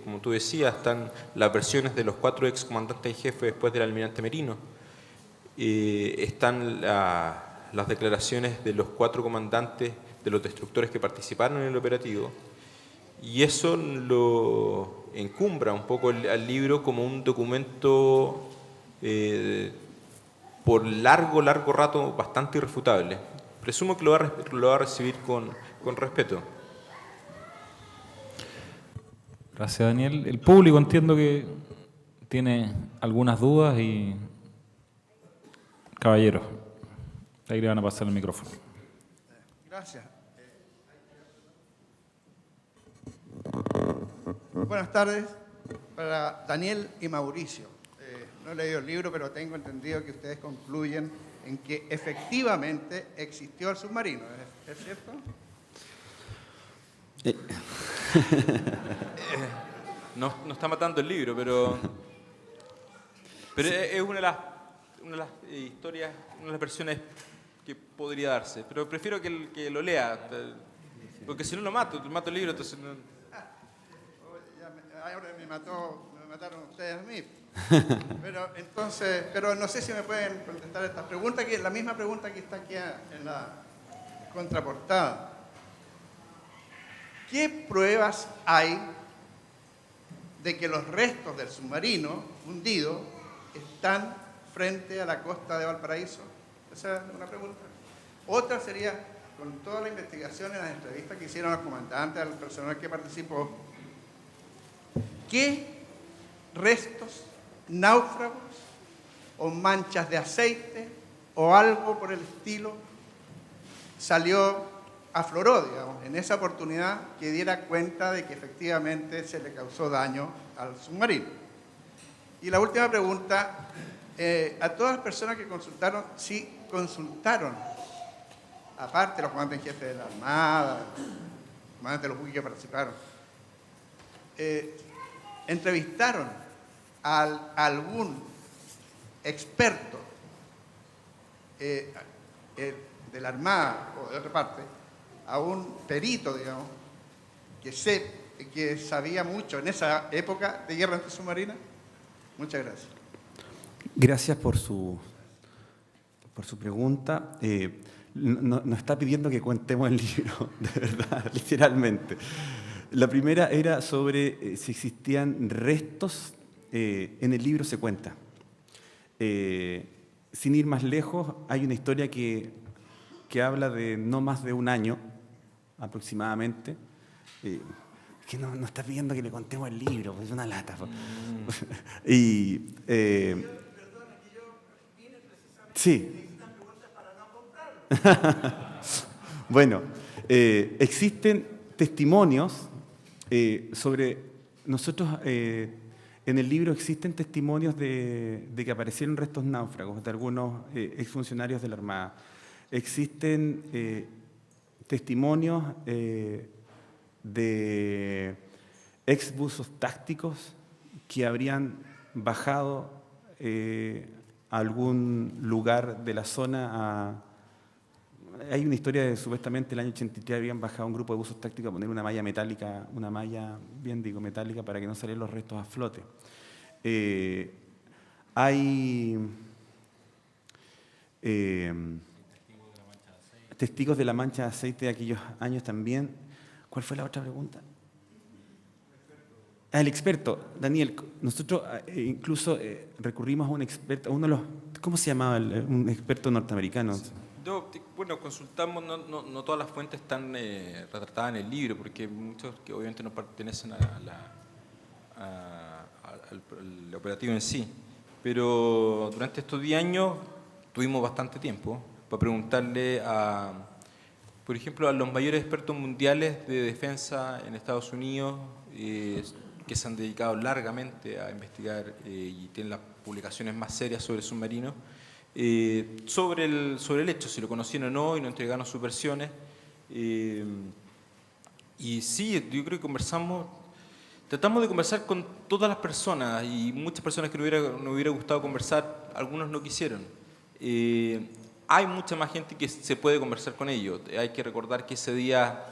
como tú decías, están las versiones de los 4 excomandantes en jefe después del almirante Merino. Están las declaraciones de los 4 comandantes de los destructores que participaron en el operativo, y eso lo encumbra un poco al libro como un documento por largo rato bastante irrefutable. Presumo que lo va a recibir con respeto. Gracias, Daniel. El público entiendo que tiene algunas dudas y... Caballero, ahí le van a pasar el micrófono. Gracias. Buenas tardes para Daniel y Mauricio. No he leído el libro, pero tengo entendido que ustedes concluyen en que efectivamente existió el submarino. ¿Es cierto? No está matando el libro, pero es una de las historias, una de las versiones que podría darse. Pero prefiero que lo lea, porque si no lo mato el libro, entonces no... Ahora me mataron ustedes a mí. Pero no sé si me pueden contestar estas preguntas, que es la misma pregunta que está aquí en la contraportada. ¿Qué pruebas hay de que los restos del submarino hundido están frente a la costa de Valparaíso? Esa es una pregunta. Otra sería, con toda la investigación y las entrevistas que hicieron los comandantes, al personal que participó, ¿qué restos, náufragos o manchas de aceite o algo por el estilo afloró, digamos, en esa oportunidad que diera cuenta de que efectivamente se le causó daño al submarino? Y la última pregunta, a todas las personas que consultaron, sí consultaron, aparte de los comandantes en jefe de la Armada, los comandantes de los buques que participaron, entrevistaron a algún experto de la Armada o de otra parte a un perito, digamos, que sabía mucho en esa época de guerra antisubmarina? Muchas gracias. Gracias por su pregunta. Nos está pidiendo que contemos el libro, de verdad, literalmente. La primera era sobre si existían restos. En el libro se cuenta. Sin ir más lejos, hay una historia que habla de no más de un año, aproximadamente, que nos está pidiendo que le contemos el libro, pues es una lata. Y, sí. Bueno, existen testimonios sobre nosotros. En el libro existen testimonios de que aparecieron restos náufragos de algunos exfuncionarios de la Armada. Existen testimonios de exbuzos tácticos que habrían bajado a algún lugar de la zona. Hay una historia de supuestamente el año 83 habían bajado un grupo de buzos tácticos a poner una malla metálica, metálica para que no salieran los restos a flote. Hay testigos de la mancha de aceite de aquellos años también. ¿Cuál fue la otra pregunta? El experto, Daniel. Nosotros incluso recurrimos a un experto, a uno de los, ¿cómo se llamaba? Un experto norteamericano. Bueno, consultamos, no todas las fuentes están retratadas en el libro, porque muchos que obviamente no pertenecen al operativo en sí. Pero durante estos 10 años tuvimos bastante tiempo para preguntarle por ejemplo, a los mayores expertos mundiales de defensa en Estados Unidos, que se han dedicado largamente a investigar y tienen las publicaciones más serias sobre submarinos, sobre el hecho, si lo conocían o no, y nos entregaron sus versiones. Y sí, yo creo que tratamos de conversar con todas las personas, y muchas personas que nos hubiera gustado conversar, algunos no quisieron. Hay mucha más gente que se puede conversar con ellos. Hay que recordar que ese día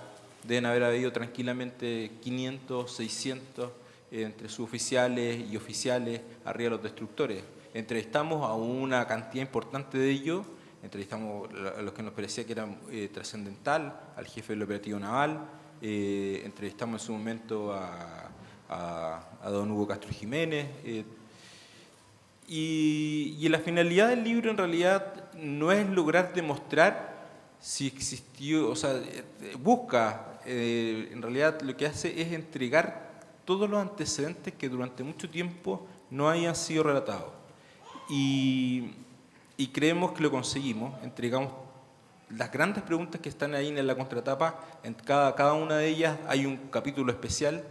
deben haber habido tranquilamente 500, 600 entre suboficiales y oficiales arriba de los destructores. Entrevistamos a una cantidad importante de ellos, entrevistamos a los que nos parecía que eran trascendental, al jefe del operativo naval, entrevistamos en su momento a don Hugo Castro Jiménez, y la finalidad del libro en realidad no es lograr demostrar si existió, o sea, busca, en realidad lo que hace es entregar todos los antecedentes que durante mucho tiempo no hayan sido relatados. Y creemos que lo conseguimos. Entregamos las grandes preguntas que están ahí en la contratapa. En cada una de ellas hay un capítulo especial,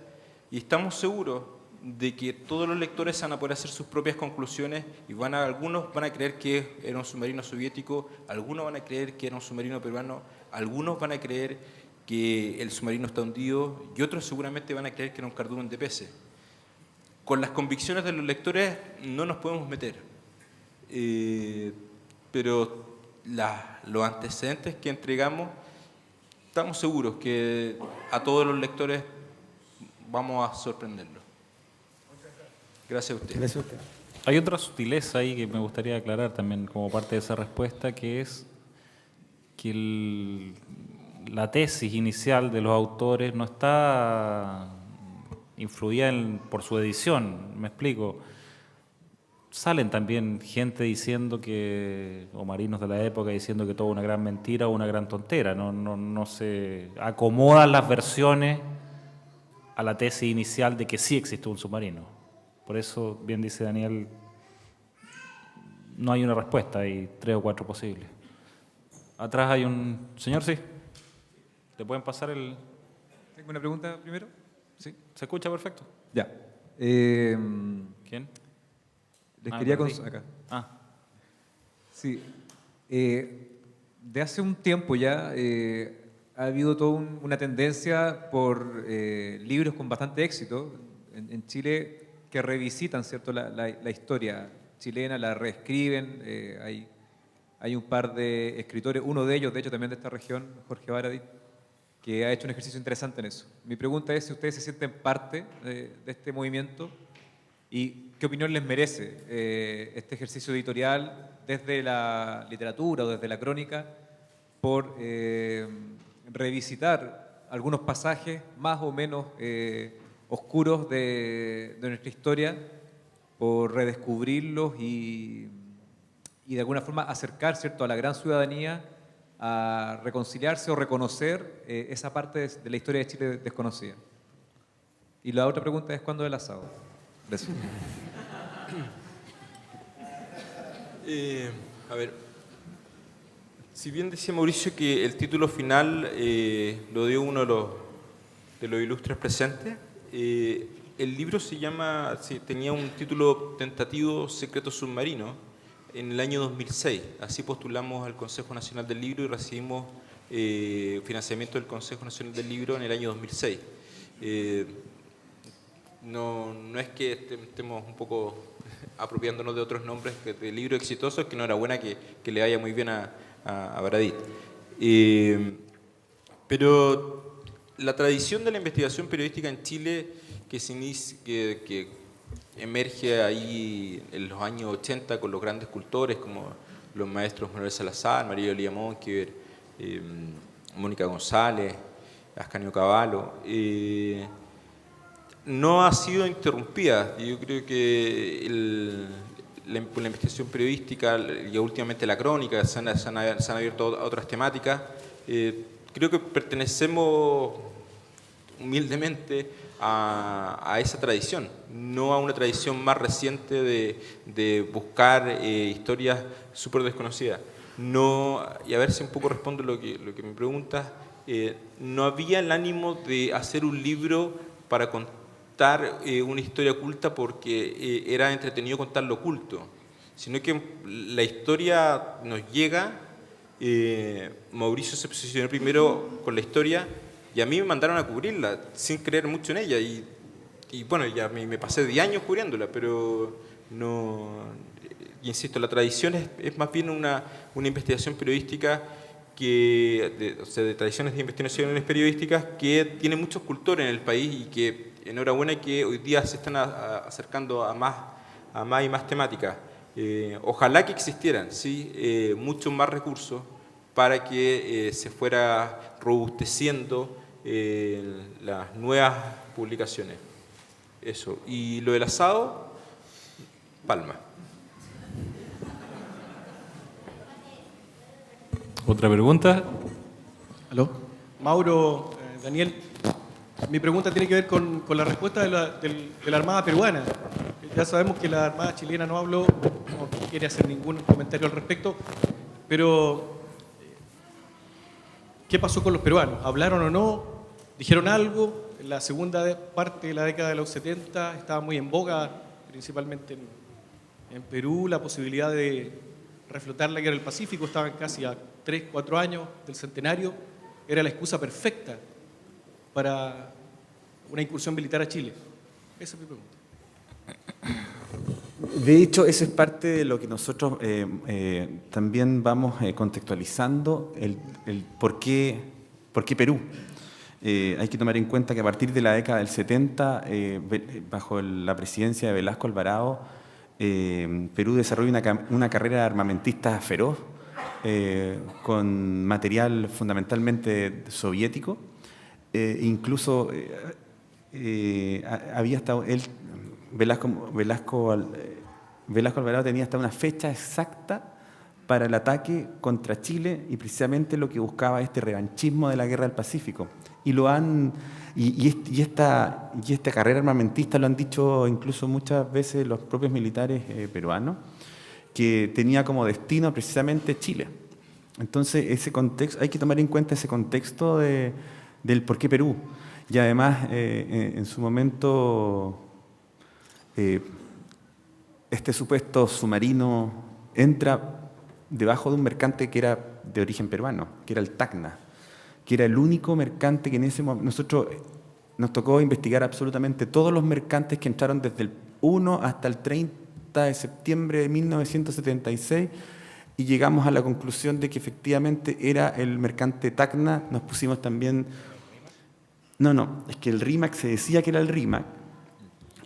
y estamos seguros de que todos los lectores van a poder hacer sus propias conclusiones, y algunos van a creer que era un submarino soviético, algunos van a creer que era un submarino peruano, algunos van a creer que el submarino está hundido, y otros seguramente van a creer que era un cardumen de peces. Con las convicciones de los lectores no nos podemos meter, pero los antecedentes que entregamos, estamos seguros que a todos los lectores vamos a sorprenderlos. Gracias a usted. Gracias a usted. Hay otra sutileza ahí que me gustaría aclarar también como parte de esa respuesta, que es que la tesis inicial de los autores no está influida por su edición. Me explico. Salen también gente diciendo o marinos de la época diciendo que todo es una gran mentira o una gran tontera. No se acomodan las versiones a la tesis inicial de que sí existe un submarino. Por eso, bien dice Daniel, no hay una respuesta, hay 3 o 4 posibles. Atrás hay un señor, sí. ¿Le pueden pasar el...? ¿Tengo una pregunta primero? Sí, se escucha perfecto. Ya. ¿Quién? Les quería acá. Sí. De hace un tiempo ya ha habido toda una tendencia por libros con bastante éxito en Chile que revisitan, ¿cierto?, la historia chilena, la reescriben. Hay hay un par de escritores, uno de ellos, de hecho también de esta región, Jorge Baradit, que ha hecho un ejercicio interesante en eso. Mi pregunta es si ustedes se sienten parte de este movimiento y qué opinión les merece este ejercicio editorial desde la literatura o desde la crónica por revisitar algunos pasajes más o menos oscuros de nuestra historia, por redescubrirlos y de alguna forma acercar, ¿cierto?, a la gran ciudadanía a reconciliarse o reconocer esa parte de la historia de Chile desconocida. Y la otra pregunta es ¿cuándo es el asado? Gracias. A ver, si bien decía Mauricio que el título final lo dio uno de los ilustres presentes, el libro tenía un título tentativo, Secreto Submarino, en el año 2006. Así postulamos al Consejo Nacional del Libro y recibimos financiamiento del Consejo Nacional del Libro en el año 2006. No es que estemos un poco apropiándonos de otros nombres de libros exitosos, que enhorabuena que le vaya muy bien a Baradit. Pero la tradición de la investigación periodística en Chile que emerge ahí en los años 80 con los grandes cultores como los maestros Manuel Salazar, María Olía Monkever, Mónica González, Ascanio Cavallo, no ha sido interrumpida. Yo creo que la investigación periodística y últimamente la crónica se han abierto a otras temáticas. Creo que pertenecemos humildemente a esa tradición, no a una tradición más reciente de buscar historias súper desconocidas. No, y a ver si un poco respondo lo que me preguntas, no había el ánimo de hacer un libro para contar una historia oculta porque era entretenido contar lo oculto, sino que la historia nos llega. Mauricio se posicionó primero con la historia y a mí me mandaron a cubrirla sin creer mucho en ella y bueno, ya me pasé 10 años cubriéndola, pero no, insisto, la tradición es más bien una investigación periodística de tradiciones de investigaciones periodísticas que tiene muchos cultores en el país y que enhorabuena que hoy día se están acercando a más y más temáticas. Ojalá que existieran muchos más recursos para que se fuera robusteciendo las nuevas publicaciones. Eso. Y lo del asado, Palma. ¿Otra pregunta? ¿Aló? Mauro, Daniel, mi pregunta tiene que ver con la respuesta de la Armada peruana. Ya sabemos que la Armada chilena no quiere hacer ningún comentario al respecto, pero ¿qué pasó con los peruanos? ¿Hablaron o no? ¿Dijeron algo? En la segunda parte de la década de los 70 estaba muy en boga, principalmente en Perú, la posibilidad de reflotar la guerra del Pacífico. Estaban casi a 3, 4 años del centenario. Era la excusa perfecta para una incursión militar a Chile. Esa es mi pregunta. De hecho, eso es parte de lo que nosotros también vamos contextualizando, el por qué Perú. Hay que tomar en cuenta que a partir de la década del 70, bajo la presidencia de Velasco Alvarado, Perú desarrolla una carrera armamentista feroz, con material fundamentalmente soviético. Incluso había estado Velasco Alvarado tenía hasta una fecha exacta para el ataque contra Chile y precisamente lo que buscaba este revanchismo de la guerra del Pacífico. Y esta carrera armamentista lo han dicho incluso muchas veces los propios militares peruanos, que tenía como destino precisamente Chile. Entonces, ese contexto, hay que tomar en cuenta ese contexto del por qué Perú. Y además, en su momento, este supuesto submarino entra debajo de un mercante que era de origen peruano, que era el Tacna, que era el único mercante que en ese momento nosotros nos tocó investigar absolutamente todos los mercantes que entraron desde el 1 hasta el 30 de septiembre de 1976 y llegamos a la conclusión de que efectivamente era el mercante Tacna. Nos pusimos también... No, es que el RIMAC se decía que era el RIMAC,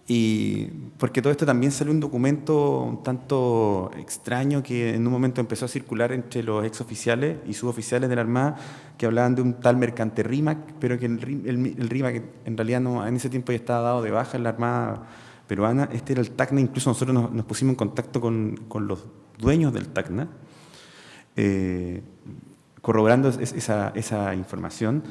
y porque todo esto también salió un documento un tanto extraño que en un momento empezó a circular entre los exoficiales y suboficiales de la Armada, que hablaban de un tal mercante RIMAC, pero que el RIMAC en realidad no, en ese tiempo ya estaba dado de baja en la Armada peruana. Este era el Tacna. Incluso nosotros nos pusimos en contacto con los dueños del Tacna, corroborando esa información.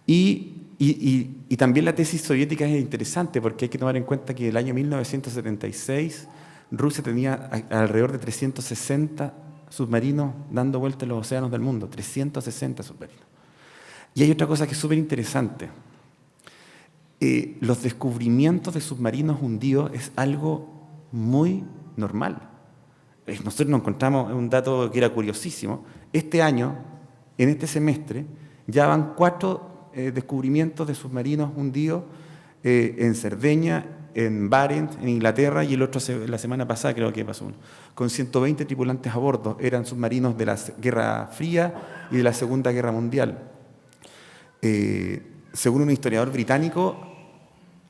Y también la tesis soviética es interesante, porque hay que tomar en cuenta que el año 1976 Rusia tenía alrededor de 360 submarinos dando vueltas en los océanos del mundo, 360 submarinos. Y hay otra cosa que es súper interesante. Los descubrimientos de submarinos hundidos es algo muy normal. Nosotros nos encontramos un dato que era curiosísimo. Este año, en este semestre, ya van 4 descubrimientos de submarinos hundidos en Cerdeña, en Barents, en Inglaterra, y el otro la semana pasada creo que pasó uno, con 120 tripulantes a bordo. Eran submarinos de la Guerra Fría y de la Segunda Guerra Mundial. Según un historiador británico,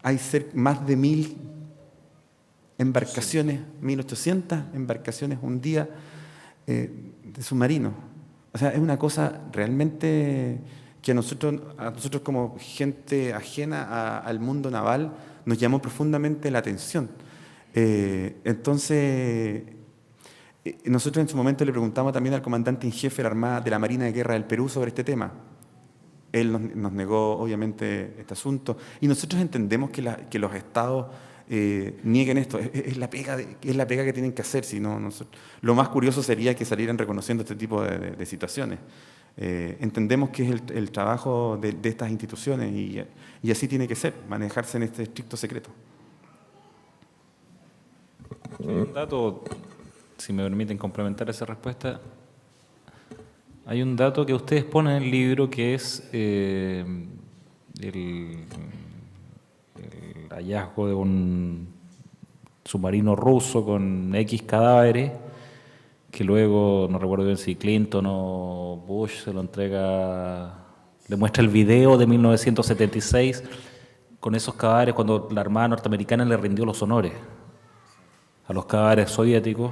hay más de 1.000 embarcaciones, 1.800 embarcaciones hundidas de submarinos. O sea, es una cosa realmente que a nosotros como gente ajena al mundo naval nos llamó profundamente la atención. Entonces, nosotros en su momento le preguntamos también al comandante en jefe de la Armada de la Marina de Guerra del Perú sobre este tema. Él nos negó, obviamente, este asunto, y nosotros entendemos que los estados nieguen esto. Es la pega que tienen que hacer. Si no, lo más curioso sería que salieran reconociendo este tipo de situaciones. Entendemos que es el trabajo de estas instituciones, y así tiene que ser, manejarse en este estricto secreto. Un dato, si me permiten complementar esa respuesta, hay un dato que ustedes ponen en el libro, que es el hallazgo de un submarino ruso con X cadáveres, que luego, no recuerdo bien si Clinton o Bush se lo entrega, le muestra el video de 1976 con esos cadáveres, cuando la Armada norteamericana le rindió los honores a los cadáveres soviéticos,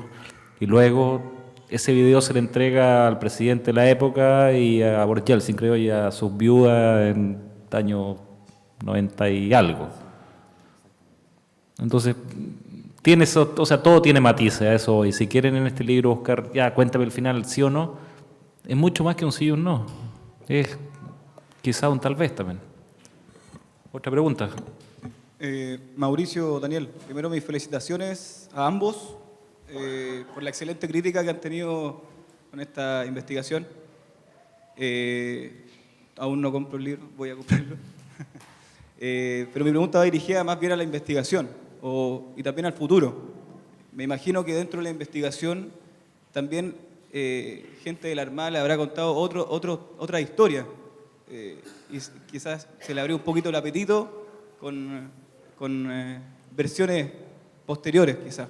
y luego ese video se le entrega al presidente de la época y a Boris Yeltsin, creo, y a sus viudas en el año 90 y algo. Entonces, tiene eso, o sea, todo tiene matices a eso, y si quieren en este libro buscar, ya, cuéntame el final, sí o no, es mucho más que un sí y un no. Es quizá un tal vez también. Otra pregunta. Mauricio, Daniel, primero mis felicitaciones a ambos por la excelente crítica que han tenido con esta investigación. Aún no compro el libro, voy a comprarlo. Pero mi pregunta va dirigida más bien a la investigación y también al futuro. Me imagino que dentro de la investigación también gente de la Armada le habrá contado otra historia, y quizás se le abrió un poquito el apetito con versiones posteriores, quizás.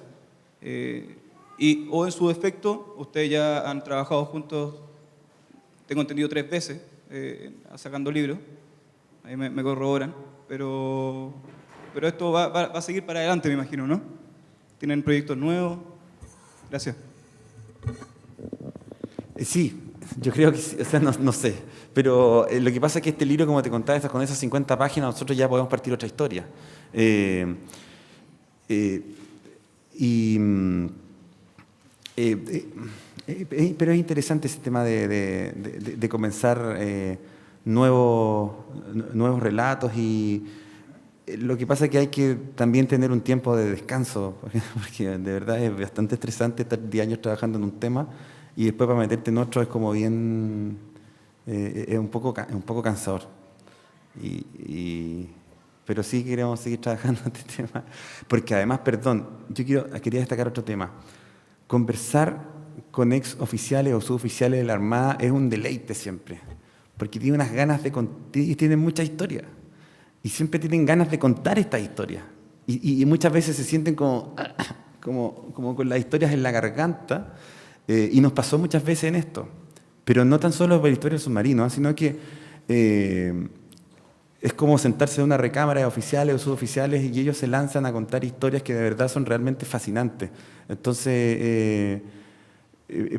O en su defecto, ustedes ya han trabajado juntos, tengo entendido 3 veces, sacando libros, ahí me corroboran, pero esto va a seguir para adelante, me imagino, ¿no? ¿Tienen proyectos nuevos? Gracias. Sí, yo creo que sí, o sea, no sé, pero lo que pasa es que este libro, como te contaba, con esas 50 páginas, nosotros ya podemos partir otra historia. Pero es interesante ese tema de comenzar nuevos relatos, y lo que pasa es que hay que también tener un tiempo de descanso, porque de verdad es bastante estresante estar 10 años trabajando en un tema y después para meterte en otro es como bien, es un poco cansador. Pero sí queremos seguir trabajando en este tema, porque además, perdón, quería destacar otro tema. Conversar con ex oficiales o suboficiales de la Armada es un deleite siempre, porque tienen unas ganas y tienen mucha historia, y siempre tienen ganas de contar esta historia, y muchas veces se sienten como con las historias en la garganta, Y nos pasó muchas veces en esto, pero no tan solo por la historia del submarino, sino que es como sentarse en una recámara de oficiales o suboficiales y ellos se lanzan a contar historias que de verdad son realmente fascinantes. Entonces,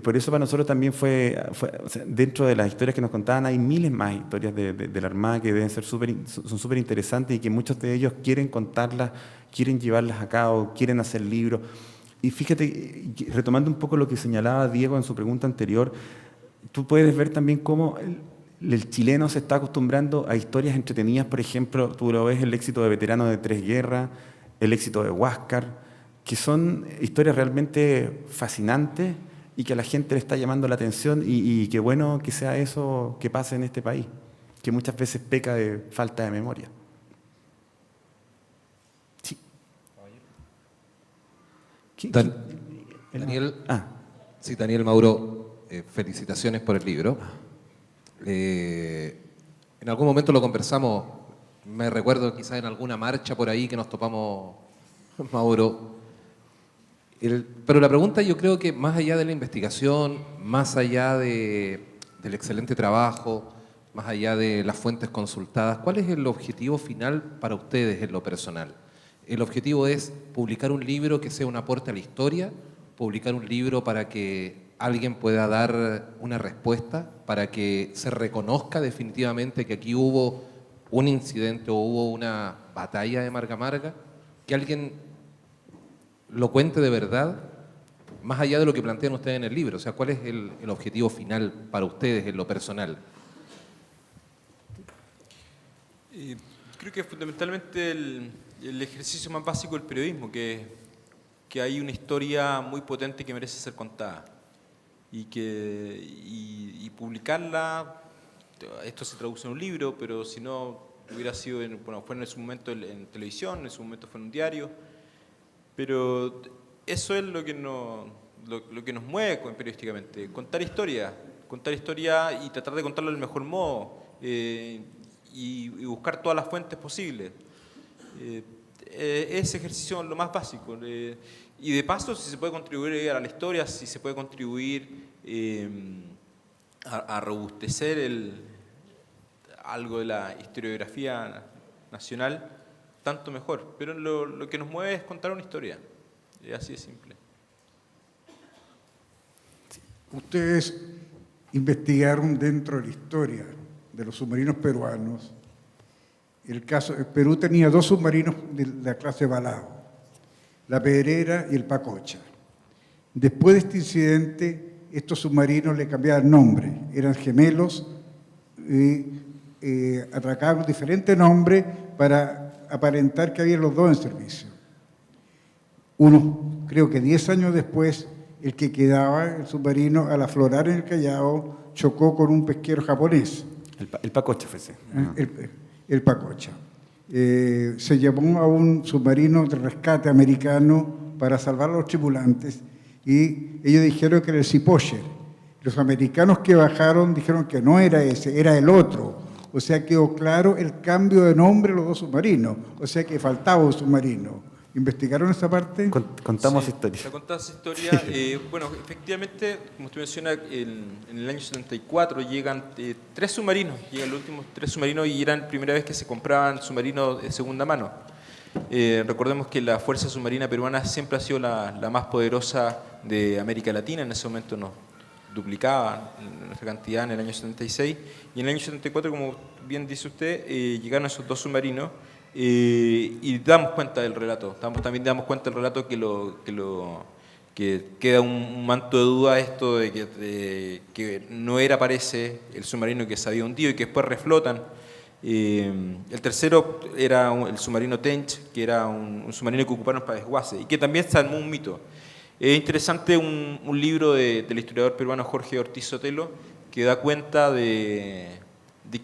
por eso para nosotros también fue o sea, dentro de las historias que nos contaban hay miles más historias de la Armada que deben ser son súper interesantes y que muchos de ellos quieren contarlas, quieren llevarlas a cabo, quieren hacer libros. Y fíjate, retomando un poco lo que señalaba Diego en su pregunta anterior, tú puedes ver también cómo el chileno se está acostumbrando a historias entretenidas. Por ejemplo, tú lo ves el éxito de Veteranos de Tres Guerras, el éxito de Huáscar, que son historias realmente fascinantes y que a la gente le está llamando la atención y qué bueno que sea eso que pase en este país, que muchas veces peca de falta de memoria. Sí. Daniel, sí, Daniel Mauro, felicitaciones por el libro. En algún momento lo conversamos, me recuerdo quizás en alguna marcha por ahí que nos topamos, Mauro. Pero la pregunta, yo creo que más allá de la investigación, más allá del excelente trabajo, más allá de las fuentes consultadas, ¿cuál es el objetivo final para ustedes en lo personal? ¿El objetivo es publicar un libro que sea un aporte a la historia? ¿Publicar un libro para que alguien pueda dar una respuesta? ¿Para que se reconozca definitivamente que aquí hubo un incidente o hubo una batalla de Marga Marga? ¿Que alguien lo cuente de verdad, más allá de lo que plantean ustedes en el libro? O sea, ¿cuál es el objetivo final para ustedes en lo personal? Creo que fundamentalmente el ejercicio más básico del periodismo, que hay una historia muy potente que merece ser contada y publicarla. Esto se traduce en un libro, pero si no hubiera sido, fue en su momento en televisión, en su momento fue en un diario. Pero eso es lo que nos mueve periodísticamente, contar historia y tratar de contarlo del mejor modo y buscar todas las fuentes posibles. Ese ejercicio es lo más básico. Y de paso, si se puede contribuir a la historia, si se puede contribuir a robustecer algo de la historiografía nacional, tanto mejor. Pero lo que nos mueve es contar una historia. Es así de simple. Ustedes investigaron dentro de la historia de los submarinos peruanos. El Perú tenía 2 submarinos de la clase Balao, la Pedrera y el Pacocha. Después de este incidente, estos submarinos le cambiaron nombre. Eran gemelos y atracaban diferentes nombres para aparentar que había los 2 en servicio. Uno, creo que 10 años después, el que quedaba, el submarino, al aflorar en el Callao, chocó con un pesquero japonés. El Pacocha fue ese. El Pacocha. Se llamó a un submarino de rescate americano para salvar a los tripulantes y ellos dijeron que era el Seapocher. Los americanos que bajaron dijeron que no era ese, era el otro. O sea, quedó claro el cambio de nombre de los 2 submarinos. O sea, que faltaba un submarino. ¿Investigaron esa parte? Contamos historia. Contamos historia. Bueno, efectivamente, como usted menciona, en el año 74 llegan 3 submarinos. Llegan los últimos 3 submarinos y eran la primera vez que se compraban submarinos de segunda mano. Recordemos que la Fuerza Submarina Peruana siempre ha sido la más poderosa de América Latina. En ese momento nos duplicaba nuestra cantidad en el año 76. Y en el año 74, como bien dice usted, llegaron esos 2 submarinos. Y damos cuenta del relato. También damos cuenta del relato que queda un manto de duda esto de que no era, parece, el submarino que se había hundido y que después reflotan. El tercero era el submarino Tench, que era un submarino que ocuparon para desguace y que también se armó un mito. Es interesante un libro del historiador peruano Jorge Ortiz Sotelo que da cuenta de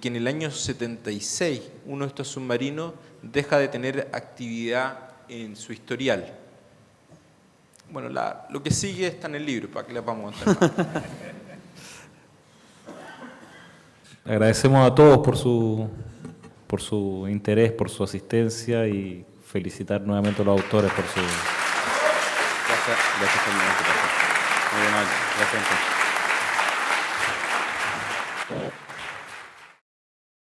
que en el año 76 uno de estos submarinos deja de tener actividad en su historial. Bueno, lo que sigue está en el libro, para que les vamos a contar más. Agradecemos a todos por su interés, por su asistencia y felicitar nuevamente a los autores por su... Gracias. Muy amable. Gracias.